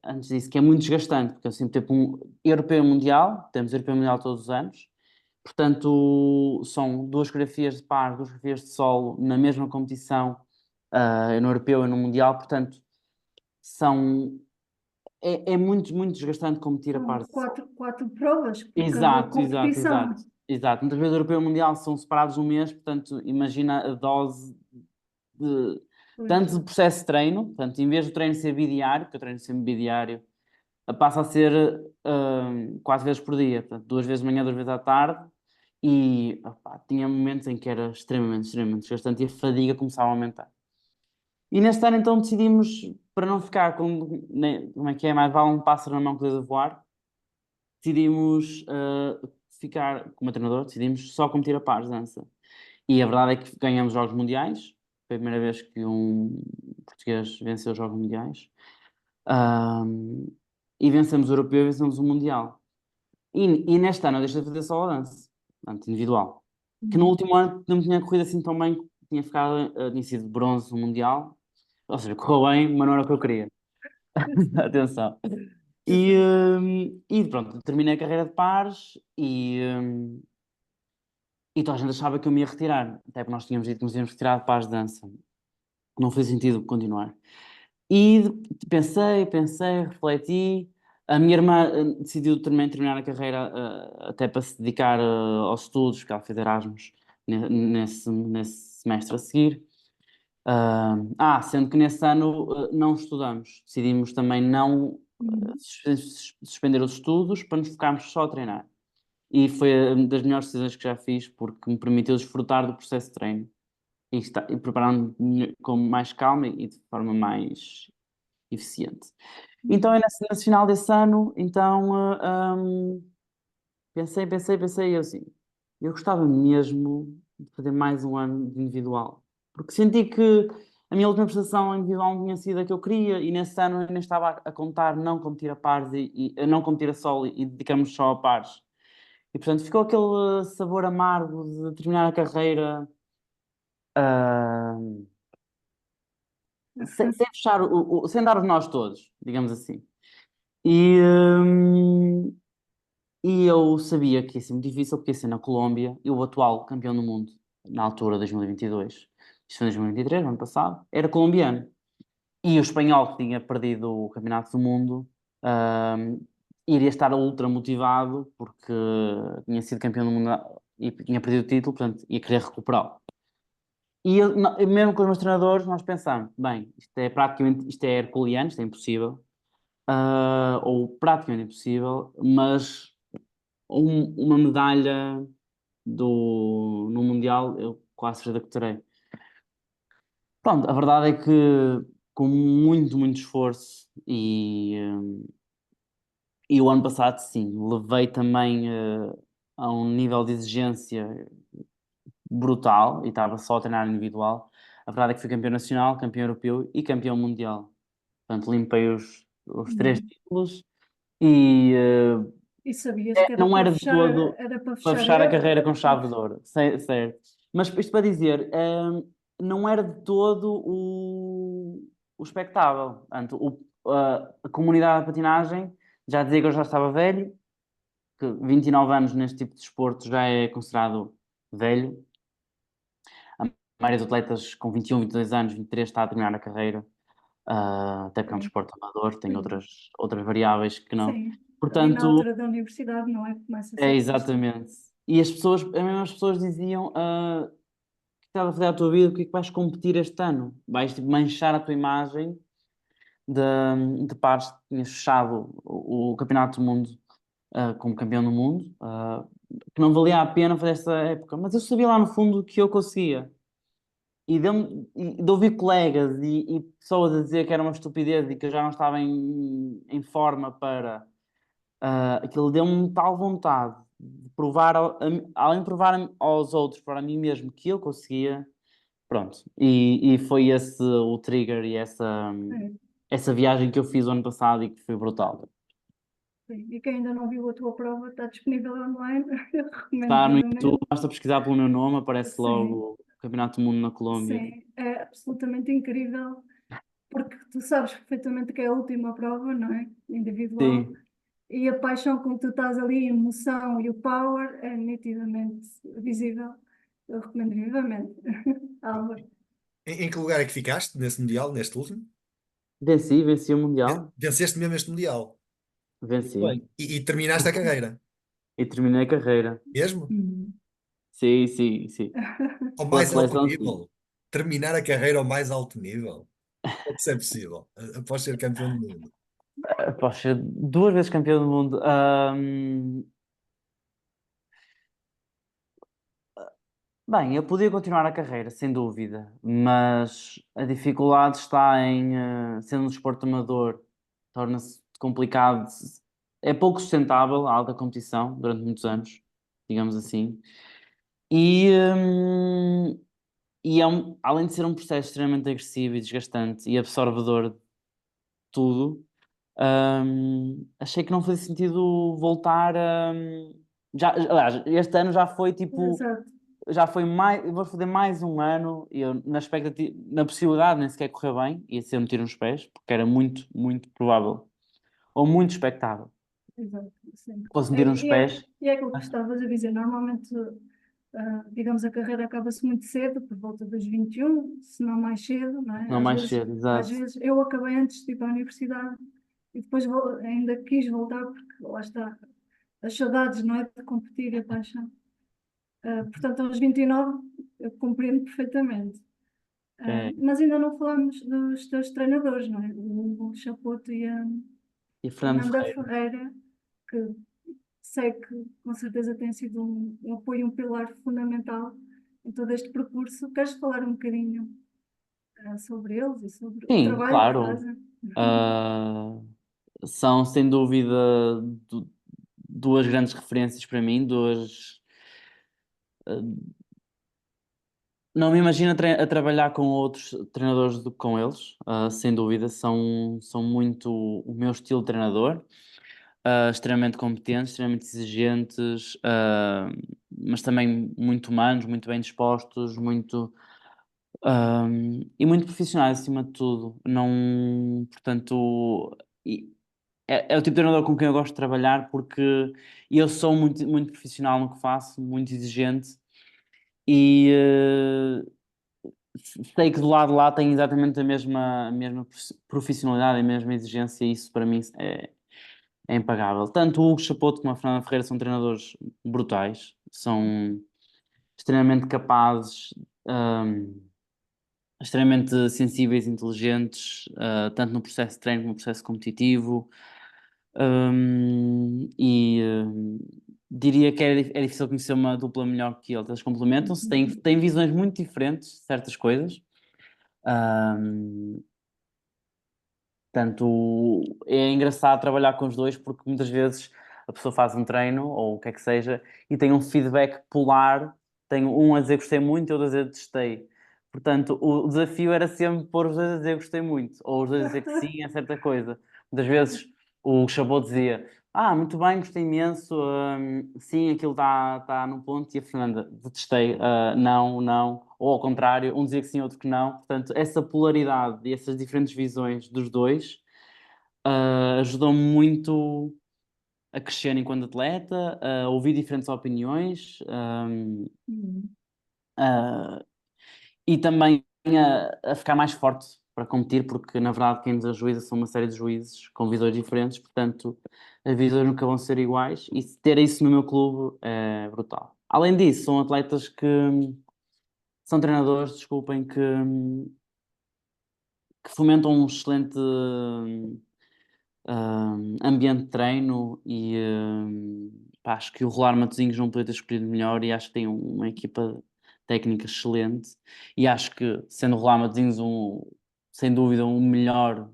antes disso, que é muito desgastante, porque eu sempre tive um europeu e mundial, temos europeu e mundial todos os anos, portanto, são duas coreografias de par, duas coreografias de solo na mesma competição, no europeu e no mundial, portanto, são, é muito, muito desgastante competir a par São de solo. quatro provas por cada Exato, exato, competição. exato. Exato. Muitas vezes o europeu e o mundial são separados um mês, portanto, imagina a dose de Pois. tanto de processo de treino, portanto, em vez do treino ser bidiário, porque eu treino sempre bidiário, passa a ser 4 vezes por dia, portanto, 2 vezes de manhã, 2 vezes à tarde, e opá, tinha momentos em que era extremamente, extremamente desgastante e a fadiga começava a aumentar. E neste ano então decidimos, para não ficar com, como é que é, mais vale um pássaro na mão que dois a voar, decidimos ficar, como treinador, decidimos só competir a pares de dança. E a verdade é que ganhamos os Jogos Mundiais. Foi a primeira vez que um português venceu os Jogos Mundiais. Ahm, e vencemos o Europeu e vencemos o Mundial. E neste ano eu deixei de fazer solo dance, portanto, individual. Que no último ano não me tinha corrido assim tão bem, tinha ficado, tinha sido bronze no Mundial. Ou seja, correu bem, mas não era o que eu queria. Atenção. E pronto, terminei a carreira de pares e toda a gente achava que eu me ia retirar. Até porque nós tínhamos dito que nos íamos retirar de pares de dança. Não fez sentido continuar. E pensei, refleti. A minha irmã decidiu também terminar a carreira até para se dedicar aos estudos, porque ela fez Erasmus nesse semestre a seguir. Sendo que nesse ano não estudamos. Decidimos também não suspender os estudos para nos focarmos só a treinar. E foi uma das melhores decisões que já fiz, porque me permitiu desfrutar do processo de treino e preparar-me com mais calma e de forma mais eficiente. Então, é nesse final desse ano, então, pensei, eu assim, eu gostava mesmo de fazer mais um ano de individual, porque senti que a minha última prestação individual não tinha sido a que eu queria, e nesse ano eu nem estava a contar não competir a pares e não competir a solo e dedicar-me só a pares. E, portanto, ficou aquele sabor amargo de terminar a carreira, ah, sem fechar, sem dar os nós todos, digamos assim. E, hum, e eu sabia que ia ser muito difícil, porque ia ser na Colômbia, e o atual campeão do mundo, na altura, 2022, isto foi em 2023, no ano passado, era colombiano. E o espanhol, que tinha perdido o campeonato do mundo, hum, iria estar ultra motivado, porque tinha sido campeão do mundo e tinha perdido o título, portanto, ia querer recuperá-lo. E mesmo com os meus treinadores, nós pensámos, bem, isto é herculeano, isto é impossível, ou praticamente impossível, mas uma medalha no Mundial eu quase certeza que terei. Pronto, a verdade é que com muito, muito esforço e o ano passado, sim, levei também a um nível de exigência brutal e estava só a treinar individual. A verdade é que fui campeão nacional, campeão europeu e campeão mundial. Portanto, limpei os três títulos e E sabias que não era de todo era para para fechar a fechar a época? carreira com chave de ouro, certo. Mas isto para dizer, não era de todo o expectável. Portanto, a comunidade da patinagem já dizia que eu já estava velho, que 29 anos neste tipo de desporto já é considerado velho. A maioria dos atletas com 21, 22 anos, 23 está a terminar a carreira, até porque é um Sim, desporto amador, tem sim, outras variáveis que não. sim. Ali na Portanto, altura da universidade, não é? Começa a é ser difícil. exatamente. E as mesmas pessoas diziam: o que estás a fazer à tua vida? O que é que vais competir este ano? Vais tipo, manchar a tua imagem de pares que tinhas fechado o Campeonato do Mundo como campeão do mundo, que não valia a pena fazer esta época. Mas eu sabia lá no fundo que eu conseguia. E de ouvir colegas e pessoas a dizer que era uma estupidez e que eu já não estava em forma para. Aquilo deu-me tal vontade de provar, além de provar aos outros, para mim mesmo, que eu conseguia. Pronto. E foi esse o trigger e É. essa viagem que eu fiz o ano passado e que foi brutal. Sim. E quem ainda não viu a tua prova, está disponível online. Eu recomendo Está no YouTube, vivamente. basta pesquisar pelo meu nome, aparece Sim, logo o Campeonato do Mundo na Colômbia. sim, é absolutamente incrível, porque tu sabes perfeitamente que é a última prova, não é? Individual. Sim, E a paixão com que tu estás ali, a emoção e o power é nitidamente visível. Eu recomendo vivamente. Álvaro. Em que lugar é que ficaste nesse Mundial, neste último? venci o Mundial, Venceste mesmo este Mundial. Muito venci. bem. E terminaste a carreira, E terminei a carreira. mesmo? Uhum. Sim, sim, sim. Ao Com a mais alto seleção, sim. nível. Terminar a carreira ao mais alto nível. Como é que isso é possível? Após ser campeão do mundo. Posso ser 2 vezes campeão do mundo. Bem, eu podia continuar a carreira, sem dúvida, mas a dificuldade está em, sendo um desporto amador, torna-se complicado. É pouco sustentável a alta competição durante muitos anos, digamos assim. E, hum, e além de ser um processo extremamente agressivo e desgastante e absorvedor de tudo, achei que não fazia sentido voltar a. Aliás, este ano já foi tipo. Exato, Já foi mais. Eu vou fazer mais um ano e eu, na expectativa, na possibilidade, nem sequer correr bem, ia ser um tiro nos pés, porque era muito, muito provável, ou muito expectável, exato, sim. que fosse um tiro nos pés. E é aquilo que estavas a dizer. Normalmente, digamos, a carreira acaba-se muito cedo, por volta dos 21, se não mais cedo, não é? Não mais cedo, Às exato. vezes eu acabei antes de ir para a universidade e depois ainda quis voltar, porque lá está, as saudades, não é? De competir e a paixão. Portanto, aos 29, eu compreendo perfeitamente. É, Mas ainda não falamos dos teus treinadores, não é? O Hugo Chapoto e a e Fernando Fernanda Ferreira. Ferreira, que sei que com certeza tem sido um apoio, um pilar fundamental em todo este percurso. Queres falar um bocadinho sobre eles e sobre o Sim, trabalho que claro. fazem? Ah, são sem dúvida du- duas grandes referências para mim, duas. ah, não me imagino a trabalhar com outros treinadores do que com eles, sem dúvida, são muito o meu estilo de treinador, extremamente competentes, extremamente exigentes, mas também muito humanos, muito bem dispostos, e muito profissionais acima de tudo. Não, portanto, é o tipo de treinador com quem eu gosto de trabalhar porque eu sou muito, muito profissional no que faço, muito exigente e sei que do lado de lá tem exatamente a mesma profissionalidade, a mesma exigência, e isso para mim é impagável. Tanto o Hugo Chapoto como a Fernanda Ferreira são treinadores brutais, são extremamente capazes, hum, extremamente sensíveis, inteligentes, tanto no processo de treino como no processo competitivo. Diria que é difícil conhecer uma dupla melhor que eles. Eles complementam-se, têm visões muito diferentes de certas coisas. Hum, Portanto, é engraçado trabalhar com os dois porque muitas vezes a pessoa faz um treino ou o que é que seja e tem um feedback polar, tem um a dizer gostei muito e outro a dizer detestei. Portanto, o desafio era sempre pôr os dois a dizer gostei muito ou os dois a dizer que sim a certa coisa. Muitas vezes o Chabot dizia muito bem, gostei imenso, sim, aquilo está no ponto, e a Fernanda detestei, não, não, ou ao contrário, um dizia que sim, outro que não. Portanto, essa polaridade e essas diferentes visões dos dois ajudou-me muito a crescer enquanto atleta, a ouvir diferentes opiniões, Uhum. ah, e também a ficar mais forte para competir, porque na verdade quem nos ajuda são uma série de juízes com visões diferentes, portanto as visões nunca vão ser iguais, e ter isso no meu clube é brutal. Além disso, são atletas que são treinadores, desculpem, que fomentam um excelente ambiente de treino e pá, acho que o Rolar Matosinhos não podia ter escolhido melhor, e acho que tem uma equipa técnica excelente, e acho que sendo o Rolar Matosinhos sem dúvida o melhor,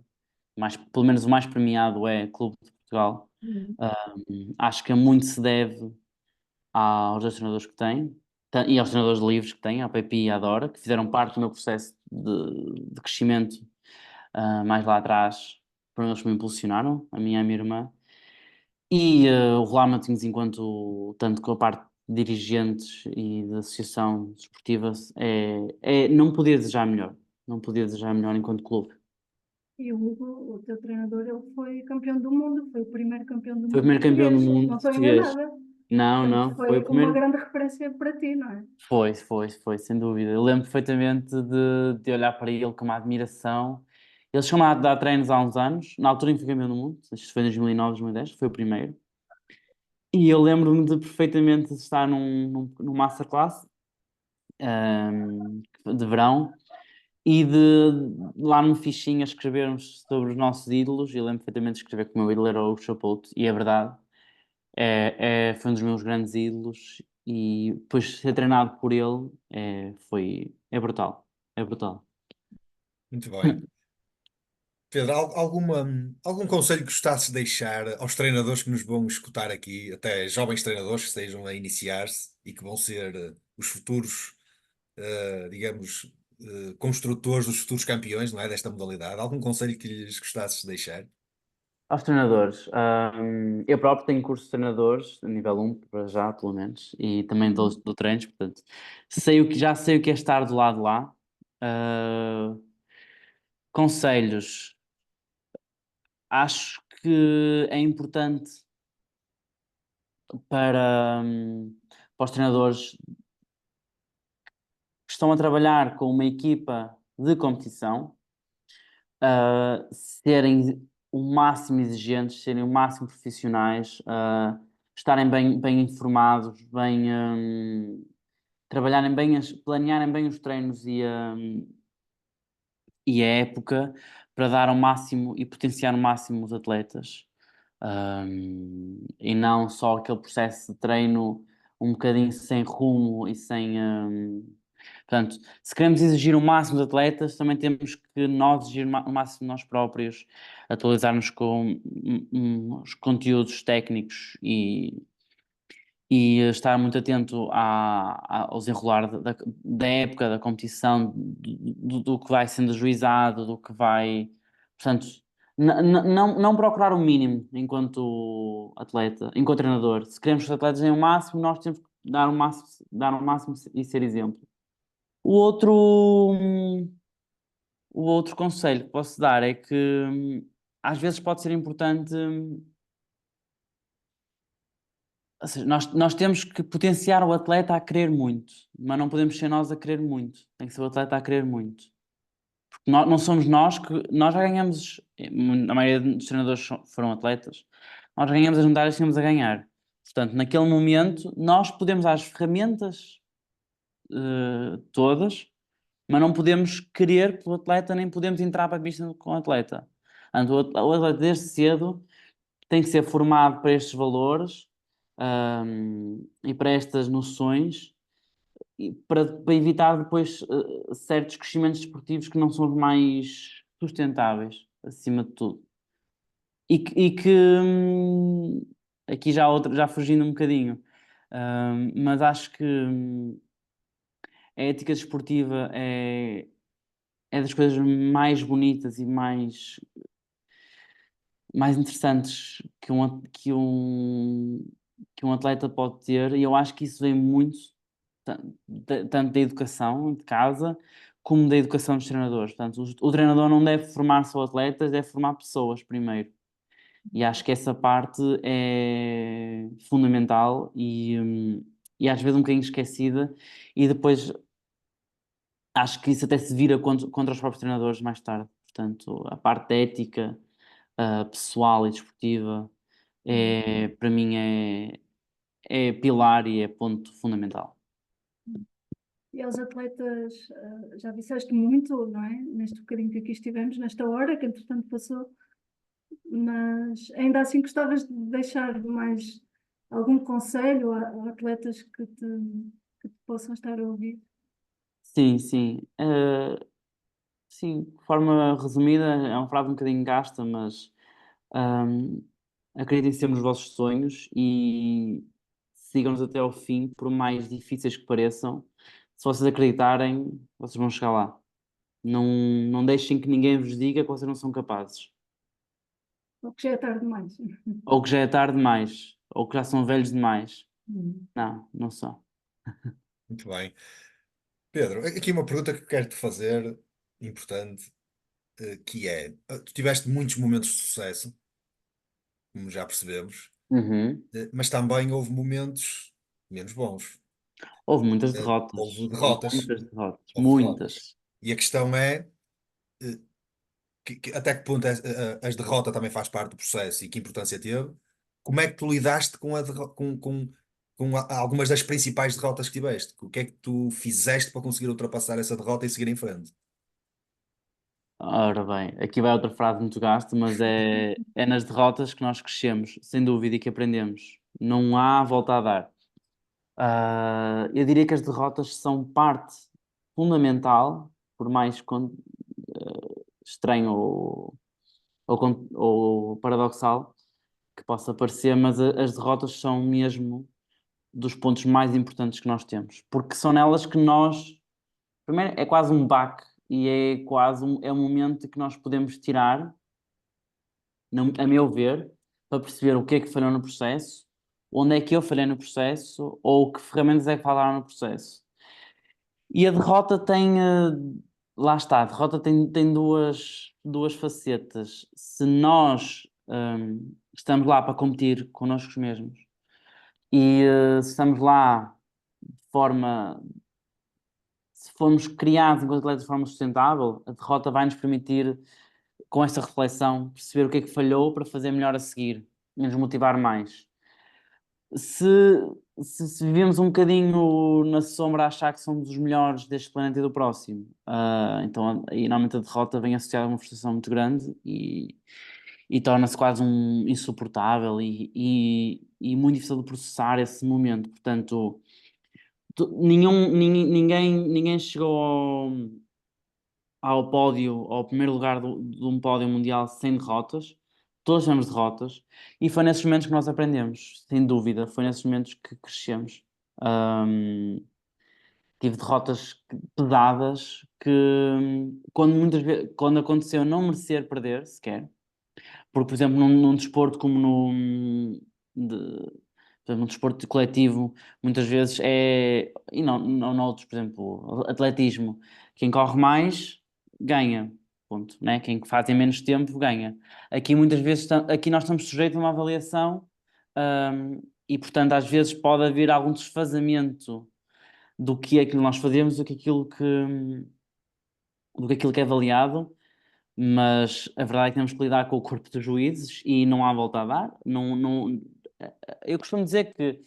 pelo menos o mais premiado é Clube de Portugal. Uhum. Acho que a muito se deve aos dois treinadores que têm e aos treinadores livres que têm, à Pepi e à Dora, que fizeram parte do meu processo de crescimento mais lá atrás, foram eles que me impulsionaram, a minha e a minha irmã. E o Rolar Matosinhos, enquanto tanto com a parte de dirigentes e da associação desportiva, não podia desejar melhor. Não podia desejar melhor enquanto clube. E o Hugo, o teu treinador, ele foi campeão do mundo, foi o primeiro campeão do Foi o mundo primeiro campeão do português, mundo não estou português. enganada. Não, Portanto, não, foi o foi uma primeiro. grande referência para ti, não é? Foi, sem dúvida. Eu lembro perfeitamente de olhar para ele com uma admiração. Ele chegou a dar treinos há uns anos, na altura em que foi campeão do mundo, isto foi em 2009, 2010, foi o primeiro. E eu lembro-me de perfeitamente estar num masterclass de verão e de lá numa fichinha escrevermos sobre os nossos ídolos. E eu lembro perfeitamente de escrever que o meu ídolo era o Chapote, e é verdade, foi um dos meus grandes ídolos. E depois ser treinado por ele é brutal, é brutal. Muito bem. Pedro, algum conselho que gostasses de deixar aos treinadores que nos vão escutar aqui, até jovens treinadores que estejam a iniciar-se e que vão ser os futuros, digamos, construtores dos futuros campeões, não é, desta modalidade? Algum conselho que lhes gostasses de deixar? Aos treinadores, eu próprio tenho curso de treinadores, a nível 1, para já, pelo menos, e também dou treinos, portanto, já sei o que é estar do lado de lá. Ah, conselhos, acho que é importante para os treinadores que estão a trabalhar com uma equipa de competição, serem o máximo exigentes, serem o máximo profissionais, estarem bem informados, trabalharem bem, planearem bem os treinos e a época para dar ao máximo e potenciar ao máximo os atletas. E não só aquele processo de treino um bocadinho sem rumo e sem. Portanto, se queremos exigir o máximo de atletas, também temos que nós exigir o máximo de nós próprios, atualizar-nos com os conteúdos técnicos e estar muito atento ao desenrolar da época, da competição, do que vai sendo ajuizado, do que vai. Portanto, não procurar o mínimo enquanto atleta, enquanto treinador. Se queremos que os atletas deem o máximo, nós temos que dar o máximo e ser exemplo. O outro, o outro conselho que posso dar é que às vezes pode ser importante. Ou seja, nós temos que potenciar o atleta a querer muito, mas não podemos ser nós a querer muito. Tem que ser o atleta a querer muito. Porque não somos nós que. Nós já ganhamos. A maioria dos treinadores foram atletas. Nós já ganhamos as medalhas que tínhamos a ganhar. Portanto, naquele momento, nós podemos dar as ferramentas todas, mas não podemos querer pelo atleta, nem podemos entrar para a pista com o atleta. Portanto, o atleta desde cedo tem que ser formado para estes valores, e para estas noções, e para evitar depois certos crescimentos desportivos que não são os mais sustentáveis, acima de tudo. Aqui já fugindo um bocadinho, mas acho que a ética desportiva é das coisas mais bonitas e mais interessantes que um atleta pode ter, e eu acho que isso vem muito tanto da educação de casa como da educação dos treinadores. Portanto, o treinador não deve formar só atletas, deve formar pessoas primeiro. E acho que essa parte é fundamental e às vezes um bocadinho esquecida, e depois acho que isso até se vira contra os próprios treinadores mais tarde. Portanto, a parte ética, pessoal e desportiva, para mim é pilar e é ponto fundamental. E aos atletas, já disseste muito, não é? Neste bocadinho que aqui estivemos, nesta hora, que entretanto passou, mas ainda assim gostavas de deixar mais algum conselho a atletas que te possam estar a ouvir? Sim, sim. Sim, de forma resumida, é uma frase um bocadinho gasta, mas ahm, acreditem sempre nos vossos sonhos e sigam-nos até ao fim, por mais difíceis que pareçam. Se vocês acreditarem, vocês vão chegar lá. Não deixem que ninguém vos diga que vocês não são capazes. ou que já é tarde demais. Ou que já é tarde demais, ou que já são velhos demais. Hum. Não, não são. Muito bem. Pedro, aqui uma pergunta que quero te fazer, importante, que é, tu tiveste muitos momentos de sucesso, como já percebemos, Uhum. mas também houve momentos menos bons. Houve muitas Houve derrotas, derrotas. muitas derrotas, Houve derrotas. muitas. E a questão é, eh, até que ponto as derrotas também faz parte do processo e que importância teve? Como é que tu lidaste com, algumas das principais derrotas que tiveste? O que é que tu fizeste para conseguir ultrapassar essa derrota e seguir em frente? Ora bem, aqui vai outra frase muito gasta, mas é nas derrotas que nós crescemos, sem dúvida, e que aprendemos. Não há volta a dar. Eu diria que as derrotas são parte fundamental, por mais estranho ou paradoxal que possa parecer, mas as derrotas são mesmo dos pontos mais importantes que nós temos, porque são nelas que nós, primeiro, é quase um baque e é quase é um momento que nós podemos tirar, a meu ver, para perceber o que é que falhou no processo, onde é que eu falhei no processo ou que ferramentas é que faltaram no processo. E a derrota tem, lá está, a derrota tem duas facetas. Se nós estamos lá para competir connosco mesmos e se estamos lá de forma, se formos criados enquanto atletas de forma sustentável, a derrota vai nos permitir, com esta reflexão, perceber o que é que falhou para fazer melhor a seguir e nos motivar mais. Se, se vivemos um bocadinho na sombra a achar que somos os melhores deste planeta e do próximo, então aí normalmente a derrota vem associada a uma frustração muito grande e torna-se quase um insuportável e muito difícil de processar esse momento. Portanto, ninguém chegou ao pódio, ao primeiro lugar de um pódio mundial sem derrotas. Todos temos derrotas. E foi nesses momentos que nós aprendemos, sem dúvida. Foi nesses momentos que crescemos. Ahm, tive derrotas pesadas que, quando muitas vezes, quando aconteceu, não merecer perder sequer. Porque, por exemplo, num desporto como por exemplo, num desporto coletivo, muitas vezes e não noutros, por exemplo, atletismo, quem corre mais ganha, ponto, né? Quem faz em menos tempo ganha. Aqui muitas vezes, aqui nós estamos sujeitos a uma avaliação, e portanto às vezes pode haver algum desfazamento do que é aquilo que nós fazemos, do que aquilo que é avaliado, mas a verdade é que temos que lidar com o corpo dos juízes e não há volta a dar. Eu costumo dizer que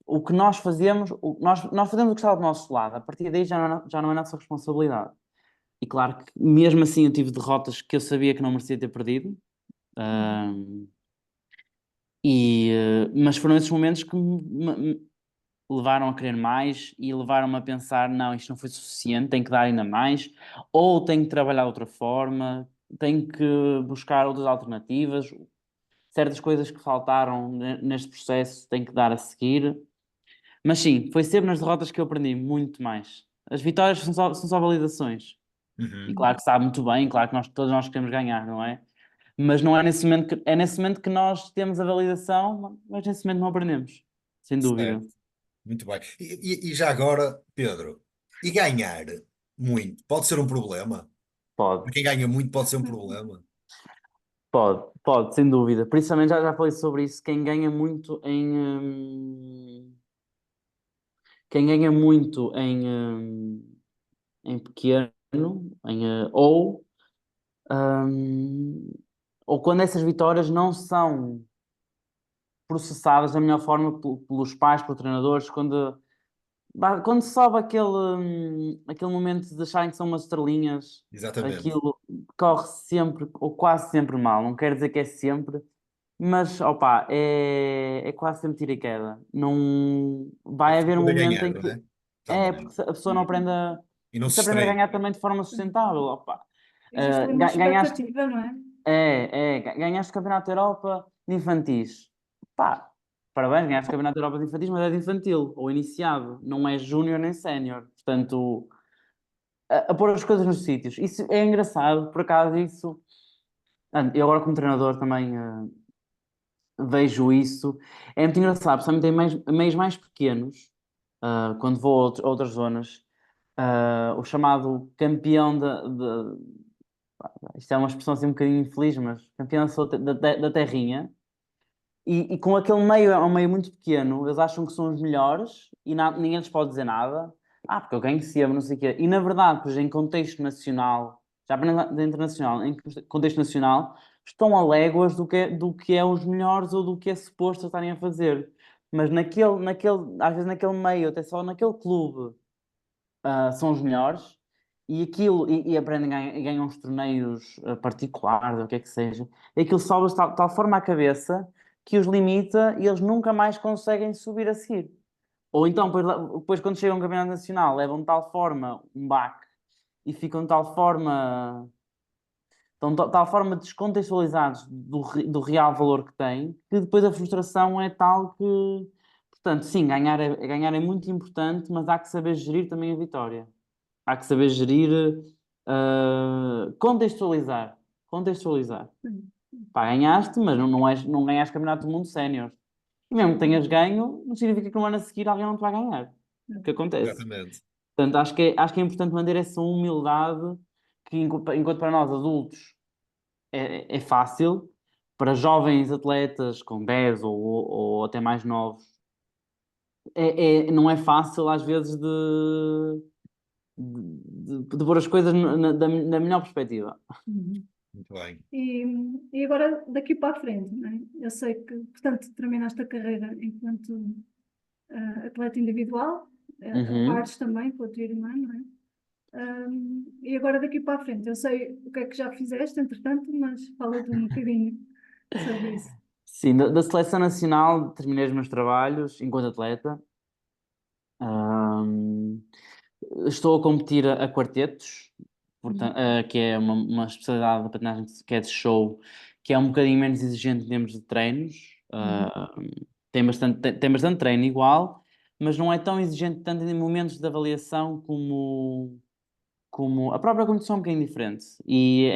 o que nós fazemos, nós fazemos o que está do nosso lado, a partir daí já não é nossa responsabilidade. E claro que mesmo assim eu tive derrotas que eu sabia que não merecia ter perdido, mas foram esses momentos que me levaram a querer mais e levaram-me a pensar, não, isto não foi suficiente, tenho que dar ainda mais, ou tenho que trabalhar de outra forma, tenho que buscar outras alternativas, certas coisas que faltaram neste processo tenho que dar a seguir. Mas sim, foi sempre nas derrotas que eu aprendi muito mais. As vitórias são só validações. E Uhum. claro que sabe muito bem, claro que todos nós queremos ganhar, não é? Mas não é nesse momento que nós temos a validação, mas nesse momento não aprendemos, sem dúvida. Certo, muito bem. E já agora, Pedro, e ganhar muito pode ser um problema? Pode. Para quem ganha muito pode ser um problema? Pode, sem dúvida. Principalmente já falei sobre isso. Quem ganha muito em pequeno, hum, ou quando essas vitórias não são processadas da melhor forma pelos pais, pelos treinadores, quando sobe aquele momento de acharem que são umas estrelinhas, Exatamente. aquilo corre sempre, ou quase sempre mal. Não quero dizer que é sempre. Mas, opa, é quase sempre tiro e queda. Não É vai preciso haver um poder momento ganhar, em não que é? porque Também. se a pessoa não aprende E não e se se aprender a estreia. ganhar também de forma sustentável, opa. Existe uma Ganhaste, expectativa, não é? ganhaste o Campeonato da Europa de infantis. Pá, parabéns, ganhaste o Campeonato da Europa de infantis, mas é de infantil, ou iniciado, não é júnior nem sénior. Portanto, a pôr as coisas nos sítios. Isso é engraçado, por acaso, isso. Eu agora como treinador também vejo isso. É muito engraçado, principalmente em meios mais pequenos, quando vou a outras zonas, o chamado campeão isto é uma expressão assim um bocadinho infeliz, mas campeão da terrinha, e com aquele meio, é um meio muito pequeno, eles acham que são os melhores e ninguém lhes pode dizer nada. Porque eu ganho sempre, não sei o quê. E na verdade, pois, em contexto nacional, já para da internacional, em contexto nacional, estão a léguas do que é os melhores ou do que é suposto estarem a fazer. Mas às vezes naquele meio, até só naquele clube, são os melhores e aprendem e ganham uns torneios particulares, ou o que é que seja, e aquilo sobe de tal forma à cabeça que os limita e eles nunca mais conseguem subir a seguir. Ou então, depois quando chegam ao campeonato nacional, levam de tal forma um baque e ficam de tal forma, estão de tal forma descontextualizados do real valor que têm, que depois a frustração é tal que, portanto, sim, ganhar é muito importante, mas há que saber gerir também a vitória. Há que saber gerir, contextualizar. Contextualizar. Sim. Pá, ganhaste, mas não ganhaste Campeonato do Mundo Sénior. E mesmo que tenhas ganho, não significa que no ano a seguir alguém não te vai ganhar. O que acontece? Exatamente. Portanto, acho que é importante manter essa humildade que, enquanto para nós adultos é fácil, para jovens atletas com 10 ou até mais novos, não é fácil às vezes de pôr as coisas na melhor perspectiva. Uhum. Muito bem. E agora, daqui para a frente, não é? Eu sei que, portanto, terminaste a carreira enquanto atleta individual, Uhum. pares também com a tua irmã, não é? E agora, daqui para a frente, eu sei o que é que já fizeste, entretanto, mas fala-te um bocadinho sobre isso. Sim, da seleção nacional terminei os meus trabalhos enquanto atleta. Ahm, Estou a competir a quartetos, Uhum. que é uma especialidade da patinagem que é de show, que é um bocadinho menos exigente em termos de treinos. Uhum. Tem bastante treino igual, mas não é tão exigente tanto em momentos de avaliação como a própria condição é um bocadinho diferente. E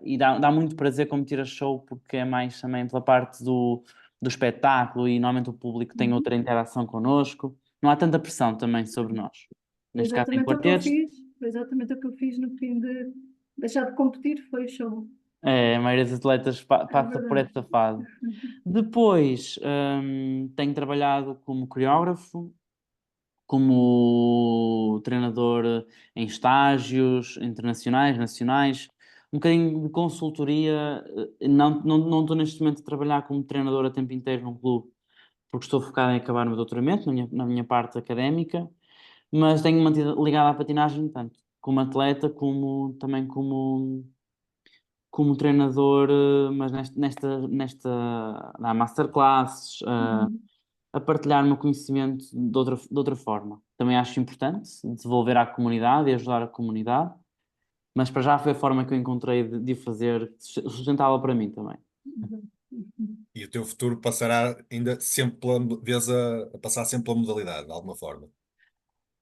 e dá muito prazer competir a show porque é mais também pela parte do espetáculo e normalmente o público tem Uhum. outra interação connosco. Não há tanta pressão também sobre nós. Foi Neste caso, em exatamente o que eu quartetos, fiz, foi exatamente o que eu fiz no fim de deixar de competir, foi o show. a maioria dos atletas É passa por verdade. esta fase. Depois, tenho trabalhado como coreógrafo, como treinador em estágios internacionais, nacionais, um bocadinho de consultoria. Não estou neste momento a trabalhar como treinador a tempo inteiro num clube, porque estou focado em acabar o meu doutoramento, na minha parte académica, mas tenho mantido ligado à patinagem, tanto como atleta, como também como treinador, mas na masterclasses, Uhum. a partilhar o meu conhecimento de outra forma. Também acho importante desenvolver à comunidade e ajudar a comunidade, mas para já foi a forma que eu encontrei de o fazer sustentável para mim também. Uhum. Uhum. E o teu futuro passará ainda sempre vez a passar sempre pela modalidade, de alguma forma.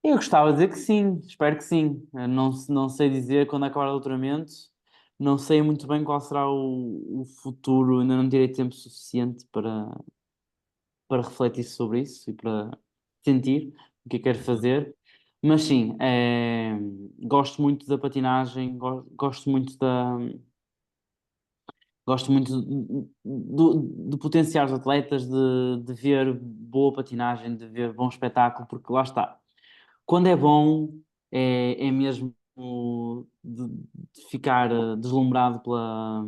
Eu gostava de dizer que sim, espero que sim. Não sei dizer quando acabar o doutoramento, não sei muito bem qual será o futuro, ainda não tirei tempo suficiente para refletir sobre isso e para sentir o que eu quero Uhum. fazer. Mas sim, gosto muito da patinagem, gosto muito de potenciar os atletas, de ver boa patinagem, de ver bom espetáculo, porque lá está. Quando é bom, é mesmo de ficar deslumbrado pela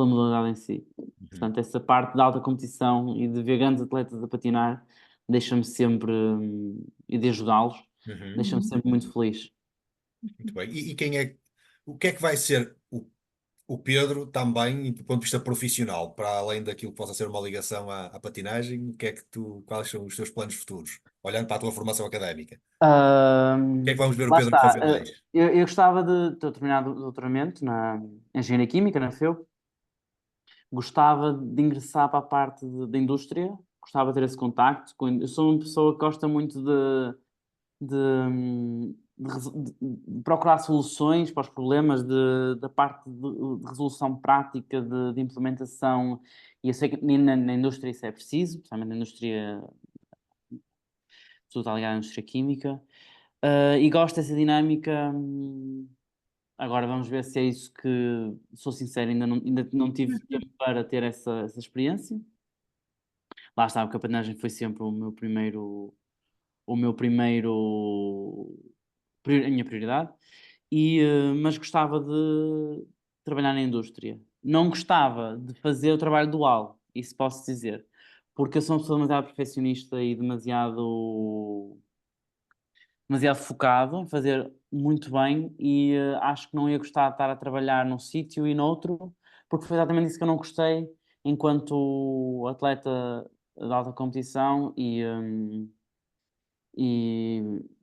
modalidade em si. Uhum. Portanto, essa parte da alta competição e de ver grandes atletas a patinar deixa-me sempre, e de ajudá-los, Uhum. deixa-me Uhum. sempre muito feliz. Muito bem. E quem é, o que é que vai ser o Pedro também, do ponto de vista profissional, para além daquilo que possa ser uma ligação à patinagem, quais são os teus planos futuros? Olhando para a tua formação académica. O que é que vamos ver o Lá Pedro está. fazer mais? Eu gostava de ter terminado o doutoramento na Engenharia Química, na FEU. Gostava de ingressar para a parte da indústria. Gostava de ter esse contacto. Eu sou uma pessoa que gosta muito de de procurar soluções para os problemas, da parte de resolução prática, de implementação, e eu sei que na indústria isso é preciso, principalmente na indústria, tudo está ligado à indústria química, e gosto dessa dinâmica. Agora vamos ver se é isso que, sou sincero, ainda não tive tempo para ter essa experiência. Lá está, porque a patinagem foi sempre o meu primeiro, a minha prioridade, mas gostava de trabalhar na indústria. Não gostava de fazer o trabalho dual, isso posso dizer, porque eu sou uma pessoa demasiado perfeccionista e demasiado focado em fazer muito bem, e acho que não ia gostar de estar a trabalhar num sítio e noutro, porque foi exatamente isso que eu não gostei enquanto atleta de alta competição e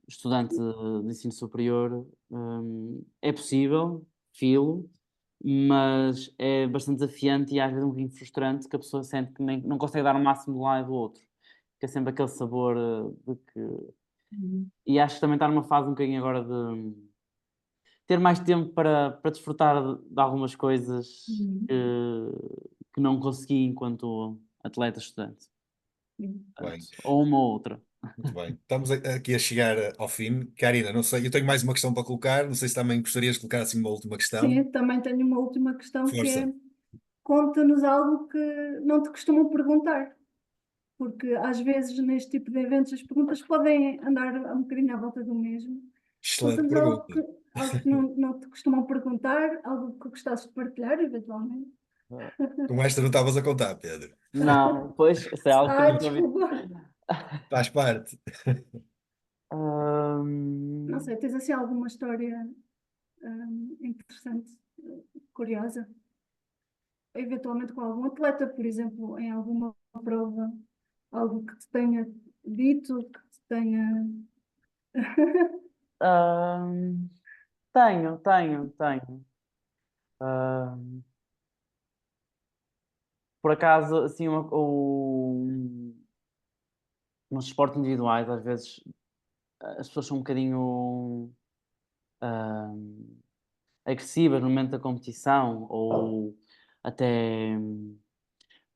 estudante de ensino superior. É possível, filo, mas é bastante desafiante e às vezes um bocadinho frustrante, que a pessoa sente que nem, não consegue dar o máximo de um lado e do outro. Fica sempre aquele sabor de que... E acho que também está numa fase um bocadinho agora de ter mais tempo para desfrutar de algumas coisas que não consegui enquanto atleta estudante. Bem, Ou uma ou outra. muito bem. Estamos aqui a chegar ao fim. Karina, não sei, eu tenho mais uma questão para colocar. Não sei se também gostarias de colocar assim uma última questão. Sim, também tenho uma última questão que Força. é: conta-nos algo que não te costumam perguntar, porque às vezes neste tipo de eventos as perguntas podem andar um bocadinho à volta do mesmo. Excelente Conta-nos pergunta. algo que não te costumam perguntar, algo que gostasses de partilhar, eventualmente. Com esta não estavas a contar, Pedro. Não, pois, isso é algo que eu Ai, não tinha visto. desculpa. Faz parte. Não sei, tens assim alguma história interessante, curiosa? Eventualmente com algum atleta, por exemplo, em alguma prova, algo que te tenha dito, que te tenha. Ahm, tenho. Ahm, por acaso, assim, nos esportes individuais, às vezes as pessoas são um bocadinho ahm, agressivas no momento da competição, ou até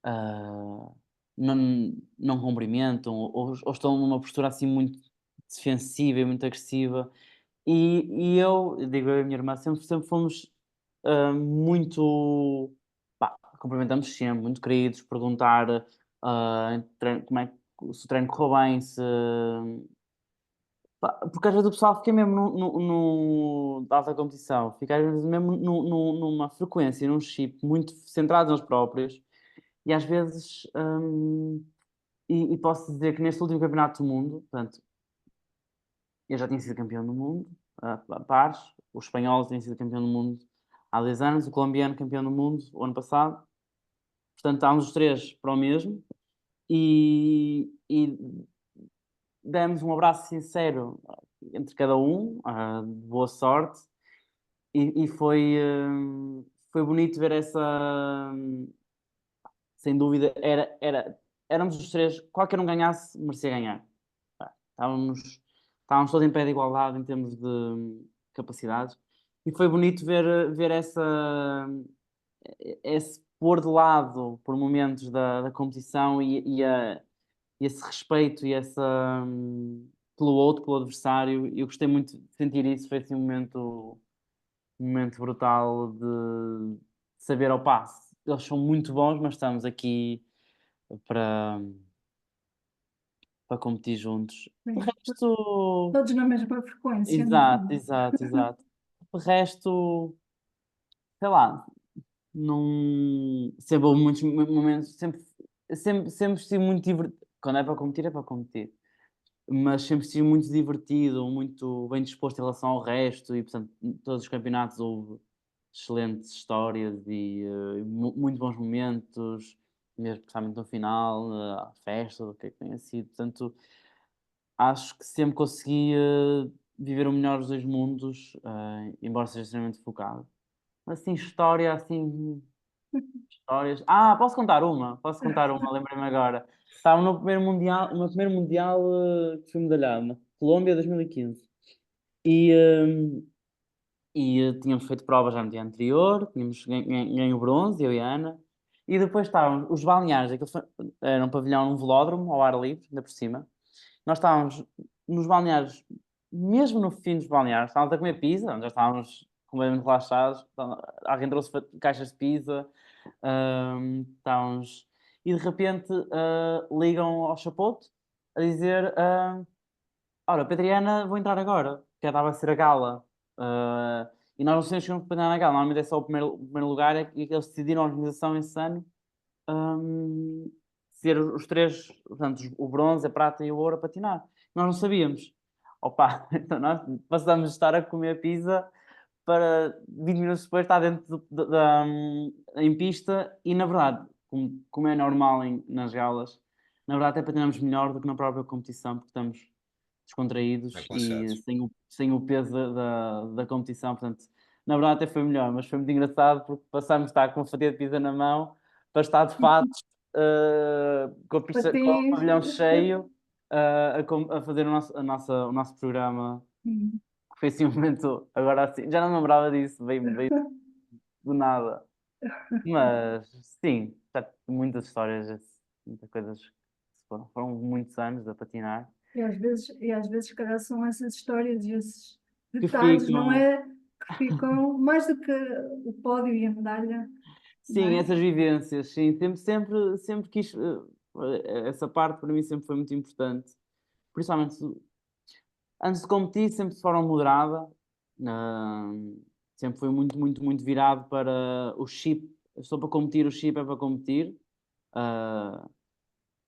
ah, não cumprimentam, ou estão numa postura assim muito defensiva e muito agressiva. E eu digo, eu e a minha irmã sempre fomos muito. Pá, cumprimentamos sempre, muito queridos, perguntar como é que se o treino correu bem, se. Pá, porque às vezes o pessoal fica mesmo da alta competição, fica às vezes mesmo numa frequência, num chip muito centrado nos próprios, e às vezes. E posso dizer que neste último campeonato do mundo, portanto, eu já tinha sido campeão do mundo, a pares. O espanhol tinha sido campeão do mundo há 10 anos, o colombiano campeão do mundo o ano passado. Portanto, estávamos os três para o mesmo. E demos um abraço sincero entre cada um, de boa sorte. E foi bonito ver sem dúvida, éramos os três, qualquer um ganhasse, merecia ganhar. Pá, estávamos todos em pé de igualdade em termos de capacidades, e foi bonito ver esse pôr de lado por momentos da competição, e esse respeito e pelo outro, pelo adversário. Eu gostei muito de sentir isso. Foi assim um momento brutal de saber ao passo. Eles são muito bons, mas estamos aqui para, para competir juntos. De Sim, resto, todos na mesma frequência, no exato, fundo. exato, exato. De resto, sei lá, não, sempre houve muitos momentos, sempre estive muito divertido. Quando é para competir. Mas sempre estive muito divertido, muito bem disposto em relação ao resto, e portanto, em todos os campeonatos houve excelentes histórias e muito bons momentos, mesmo principalmente no final, a festa, o que é que tenha sido. Portanto, acho que sempre consegui viver o melhor dos dois mundos, embora seja extremamente focado. Mas assim, histórias. Ah, posso contar uma, lembrei-me agora. Estava no meu primeiro mundial, que fui medalhado, na Colômbia 2015. E tínhamos feito provas já no dia anterior, tínhamos ganho bronze, eu e a Ana, e depois estávamos, os balneários, era um pavilhão num velódromo, ao ar livre, ainda por cima. Nós estávamos nos balneários, mesmo no fim dos balneários, estávamos a comer pizza, já estávamos completamente relaxados, alguém trouxe caixas de pizza, estávamos... E de repente ligam ao chapote a dizer: ora, Pedriana, vou entrar agora, que estava a ser a gala. E nós não sabemos que vamos entrar na gala, normalmente é só o primeiro lugar, e que eles decidiram a organização esse ano ser os três, portanto, o bronze, a prata e o ouro a patinar. Nós não sabíamos. Opa, então nós passamos de estar a comer pizza para 20 minutos depois estar dentro em pista e, na verdade, como é normal nas galas, na verdade até patinamos melhor do que na própria competição, porque estamos descontraídos e Relaxados. sem o peso da competição, portanto, na verdade até foi melhor, mas foi muito engraçado porque passámos de estar com uma fatia de pizza na mão para estar de fatos, com o Patins. pavilhão cheio, a fazer o nosso programa. Hum. Foi assim um momento, agora assim, já não me lembrava disso, veio do nada. Mas sim, já muitas histórias, muitas coisas que se foram muitos anos a patinar. E às vezes, se calhar, são essas histórias e esses Que detalhes, não ficam, é? Que ficam mais do que o pódio e a medalha, não sim, é? essas vivências, sim, sempre quis, essa parte para mim sempre foi muito importante. Principalmente antes de competir, sempre de forma moderada, sempre foi muito, muito, muito virado para o chip. Eu estou para competir, o chip é para competir. ah,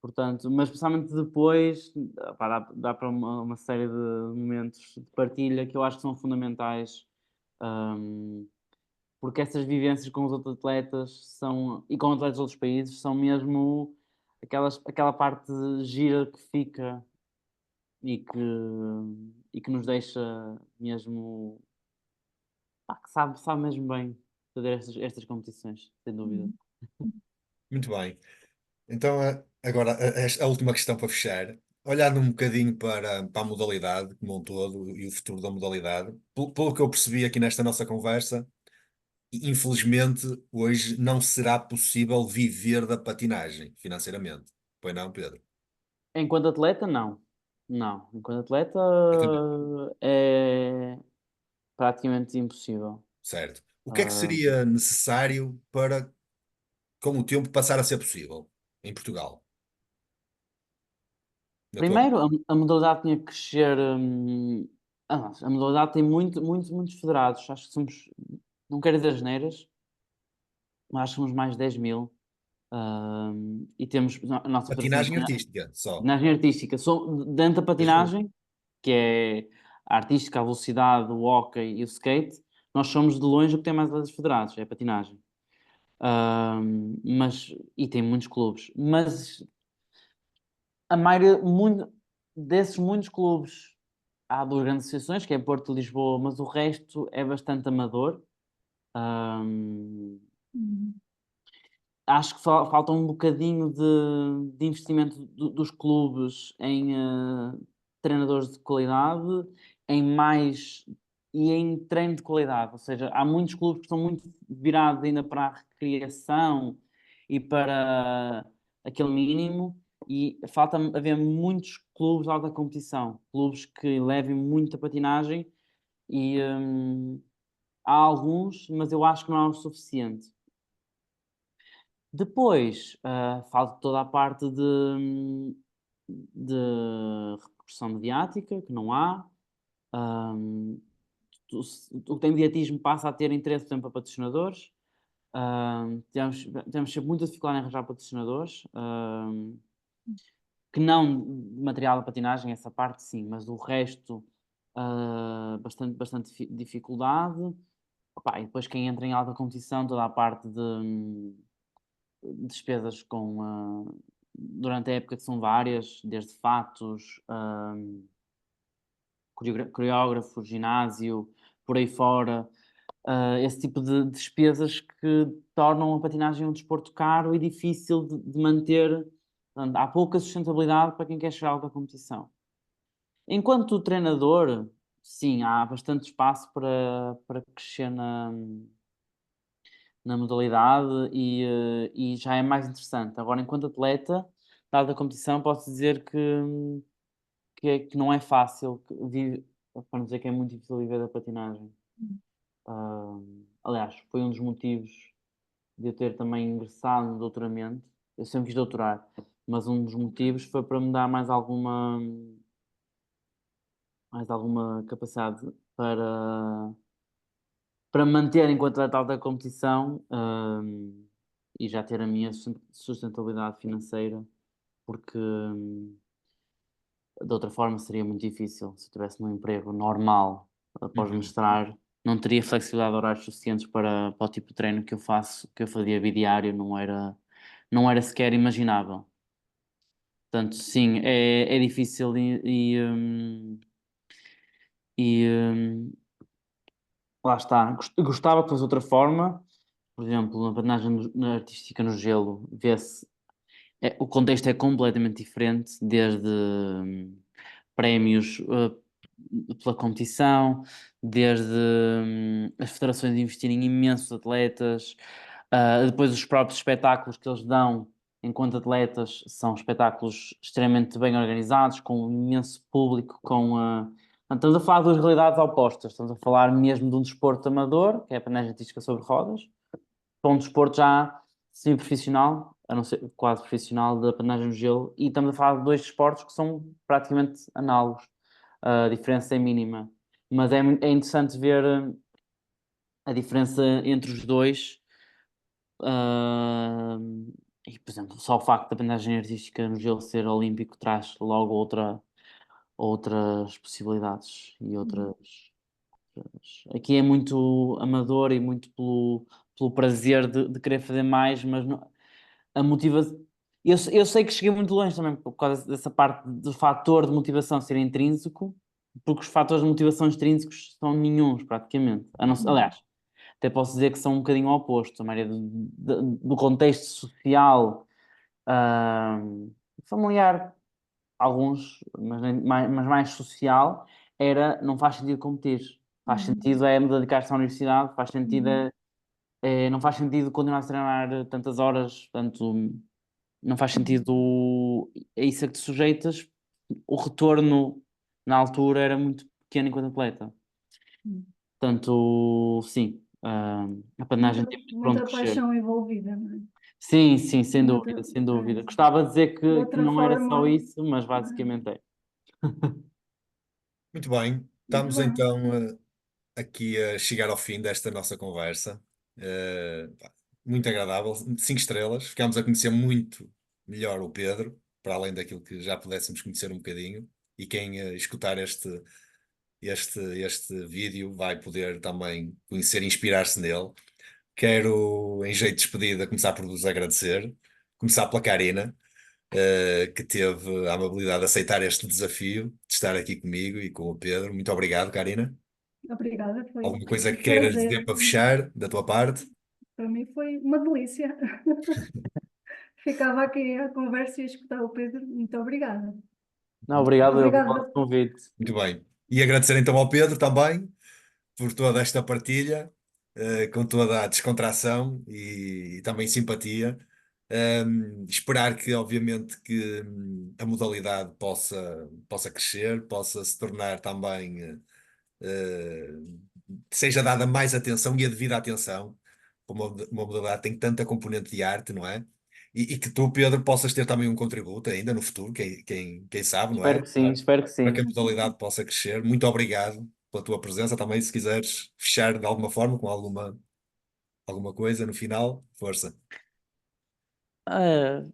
Portanto, mas especialmente depois, pá, dá para uma série de momentos de partilha que eu acho que são fundamentais, hum, porque essas vivências com os outros atletas e com atletas de outros países são mesmo aquela parte gira que fica e que nos deixa mesmo, pá, que sabe mesmo bem fazer estas competições, sem dúvida. Uhum. Muito bem. Então, agora, a última questão para fechar. Olhando um bocadinho para a modalidade como um todo e o futuro da modalidade, pelo que eu percebi aqui nesta nossa conversa, infelizmente hoje não será possível viver da patinagem financeiramente. Pois não, Pedro? Enquanto atleta, não. Não. Enquanto atleta Exatamente. é praticamente impossível. Certo. O que é que Ah, seria necessário para, com o tempo, passar a ser possível em Portugal? Na tua Primeiro, a modalidade tinha que crescer. A modalidade tem muitos federados. Acho que somos, não quero dizer asneiras, mas acho que somos mais de 10 mil. E temos a nossa Federação de patinagem artística, só. Patinagem Artística. Dentro da 10 mil. patinagem, que é a artística, a velocidade, o hóquei e o skate, nós somos de longe o que tem mais atletas federados, é a patinagem. E tem muitos clubes. Mas a maioria, desses muitos clubes, há duas grandes associações, que é Porto e Lisboa, mas o resto é bastante amador. Ahm, Uhum. Acho que falta um bocadinho de investimento dos clubes em treinadores de qualidade, em mais e em treino de qualidade. Ou seja, há muitos clubes que estão muito virados ainda para a recriação e para aquele mínimo, e falta haver muitos clubes de alta competição, clubes que levem muita patinagem e há alguns, mas eu acho que não é o suficiente. Depois, falta toda a parte de repercussão mediática, que não há. Ahm, o que tem mediatismo passa a ter interesse, por exemplo, para patrocinadores. Temos sempre muita dificuldade em arranjar patrocinadores, que não de material de patinagem, essa parte sim, mas o resto, bastante dificuldade. Opa, e depois quem entra em alta competição, toda a parte de despesas durante a época que são várias, desde fatos, coreógrafos, ginásio, por aí fora, esse tipo de despesas que tornam a patinagem um desporto caro e difícil de manter. Portanto, há pouca sustentabilidade para quem quer chegar à alta competição. Enquanto treinador, sim, há bastante espaço para crescer na modalidade e já é mais interessante. Agora, enquanto atleta, dada a competição, posso dizer que não é fácil, para não dizer que é muito difícil viver da patinagem. Aliás, foi um dos motivos de eu ter também ingressado no doutoramento. Eu sempre quis doutorar, mas um dos motivos foi para me dar mais alguma capacidade para manter enquanto atleta da competição, e já ter a minha sustentabilidade financeira, porque de outra forma seria muito difícil. Se eu tivesse um emprego normal após Uhum. mestrar, não teria flexibilidade de horários suficientes para o tipo de treino que eu faço, que eu fazia bidiário, não era sequer imaginável. Portanto, sim, é difícil e lá está. Gostava que fosse outra forma. Por exemplo, na patinagem na artística no gelo, vê-se. O contexto é completamente diferente, desde prémios pela competição, desde as federações investirem em imensos atletas, depois os próprios espetáculos que eles dão enquanto atletas são espetáculos extremamente bem organizados, com um imenso público, estamos a falar de duas realidades opostas, estamos a falar mesmo de um desporto amador, que é a patinagem artística sobre rodas, para um desporto já semi-profissional, a não ser quase profissional, da patinagem no gelo, e estamos a falar de dois desportos que são praticamente análogos. A diferença é mínima. Mas é interessante ver a diferença entre os dois. ah, e, por exemplo, só o facto da patinagem artística no gelo ser olímpico traz logo outras possibilidades e outras. Aqui é muito amador e muito pelo prazer de querer fazer mais, mas a motivação. Eu sei que cheguei muito longe também por causa dessa parte do fator de motivação ser intrínseco, porque os fatores de motivação extrínsecos são nenhuns, praticamente. Aliás, até posso dizer que são um bocadinho oposto. A maioria do contexto social, ah, familiar, alguns, mas mais social, não faz sentido competir. Faz sentido me dedicar-se à universidade, faz sentido não faz sentido continuar a treinar tantas horas, portanto, não faz sentido, é isso a que te sujeitas. O retorno na altura era muito pequeno enquanto atleta. Portanto, sim, a patinagem Muita, tem muito pronto muita crescer. paixão envolvida, não é? Sim, sim, sem Muita, dúvida, sem dúvida. é. Gostava de dizer De que outra não era só forma, isso, mas é. basicamente é. Muito bem, Muito estamos bem. então aqui a chegar ao fim desta nossa conversa. Pá, muito agradável, 5 estrelas. Ficámos a conhecer muito melhor o Pedro, para além daquilo que já pudéssemos conhecer um bocadinho. E quem escutar este vídeo vai poder também conhecer e inspirar-se nele. Quero, em jeito de despedida, começar por vos agradecer. Começar pela Karina, que teve a amabilidade de aceitar este desafio, de estar aqui comigo e com o Pedro. Muito obrigado, Karina. Obrigada, foi Alguma coisa um que queiras prazer. dizer para fechar, da tua parte? Para mim foi uma delícia. Ficava aqui a conversa e a escutar o Pedro. Muito obrigada. Não, obrigado eu pelo vosso Obrigada. convite. Muito bem. E agradecer então ao Pedro também por toda esta partilha, com toda a descontração e também simpatia. Esperar que, obviamente, que a modalidade possa crescer, possa se tornar também, eh, seja dada mais atenção e a devida atenção. Uma modalidade tem tanta componente de arte, não é? E que tu, Pedro, possas ter também um contributo ainda no futuro, quem sabe, não Espero é? que sim, espero que Para que a sim. modalidade possa crescer. Muito obrigado pela tua presença. Também, se quiseres fechar de alguma forma, com alguma coisa no final, força. Ah,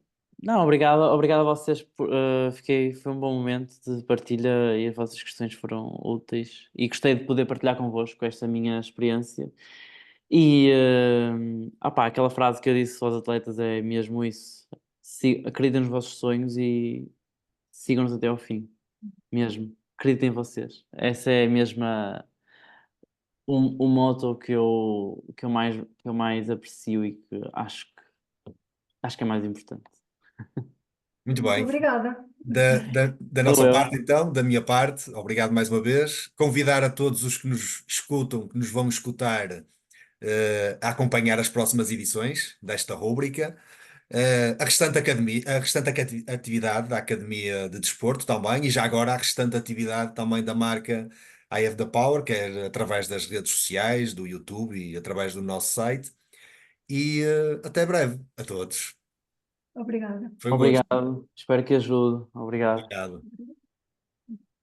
não, obrigado a vocês. Foi um bom momento de partilha e as vossas questões foram úteis e gostei de poder partilhar convosco esta minha experiência. E aquela frase que eu disse aos atletas é mesmo isso. Acreditem nos vossos sonhos e sigam-nos até ao fim. Mesmo. Acreditem em vocês. Essa é mesmo o motto que eu mais aprecio e que acho que é mais importante. Muito Muito bem. obrigada. Da Sou nossa eu. parte, então, da minha parte, obrigado mais uma vez. Convidar a todos os que nos escutam, que nos vão escutar, a acompanhar as próximas edições desta rúbrica. A restante atividade da Academia de Desporto também, e já agora a restante atividade também da marca I Have the Power, quer através das redes sociais, do YouTube e através do nosso site. E até breve a todos. Obrigada. Foi um gosto. Obrigado. Espero que ajude. Obrigado. Obrigado.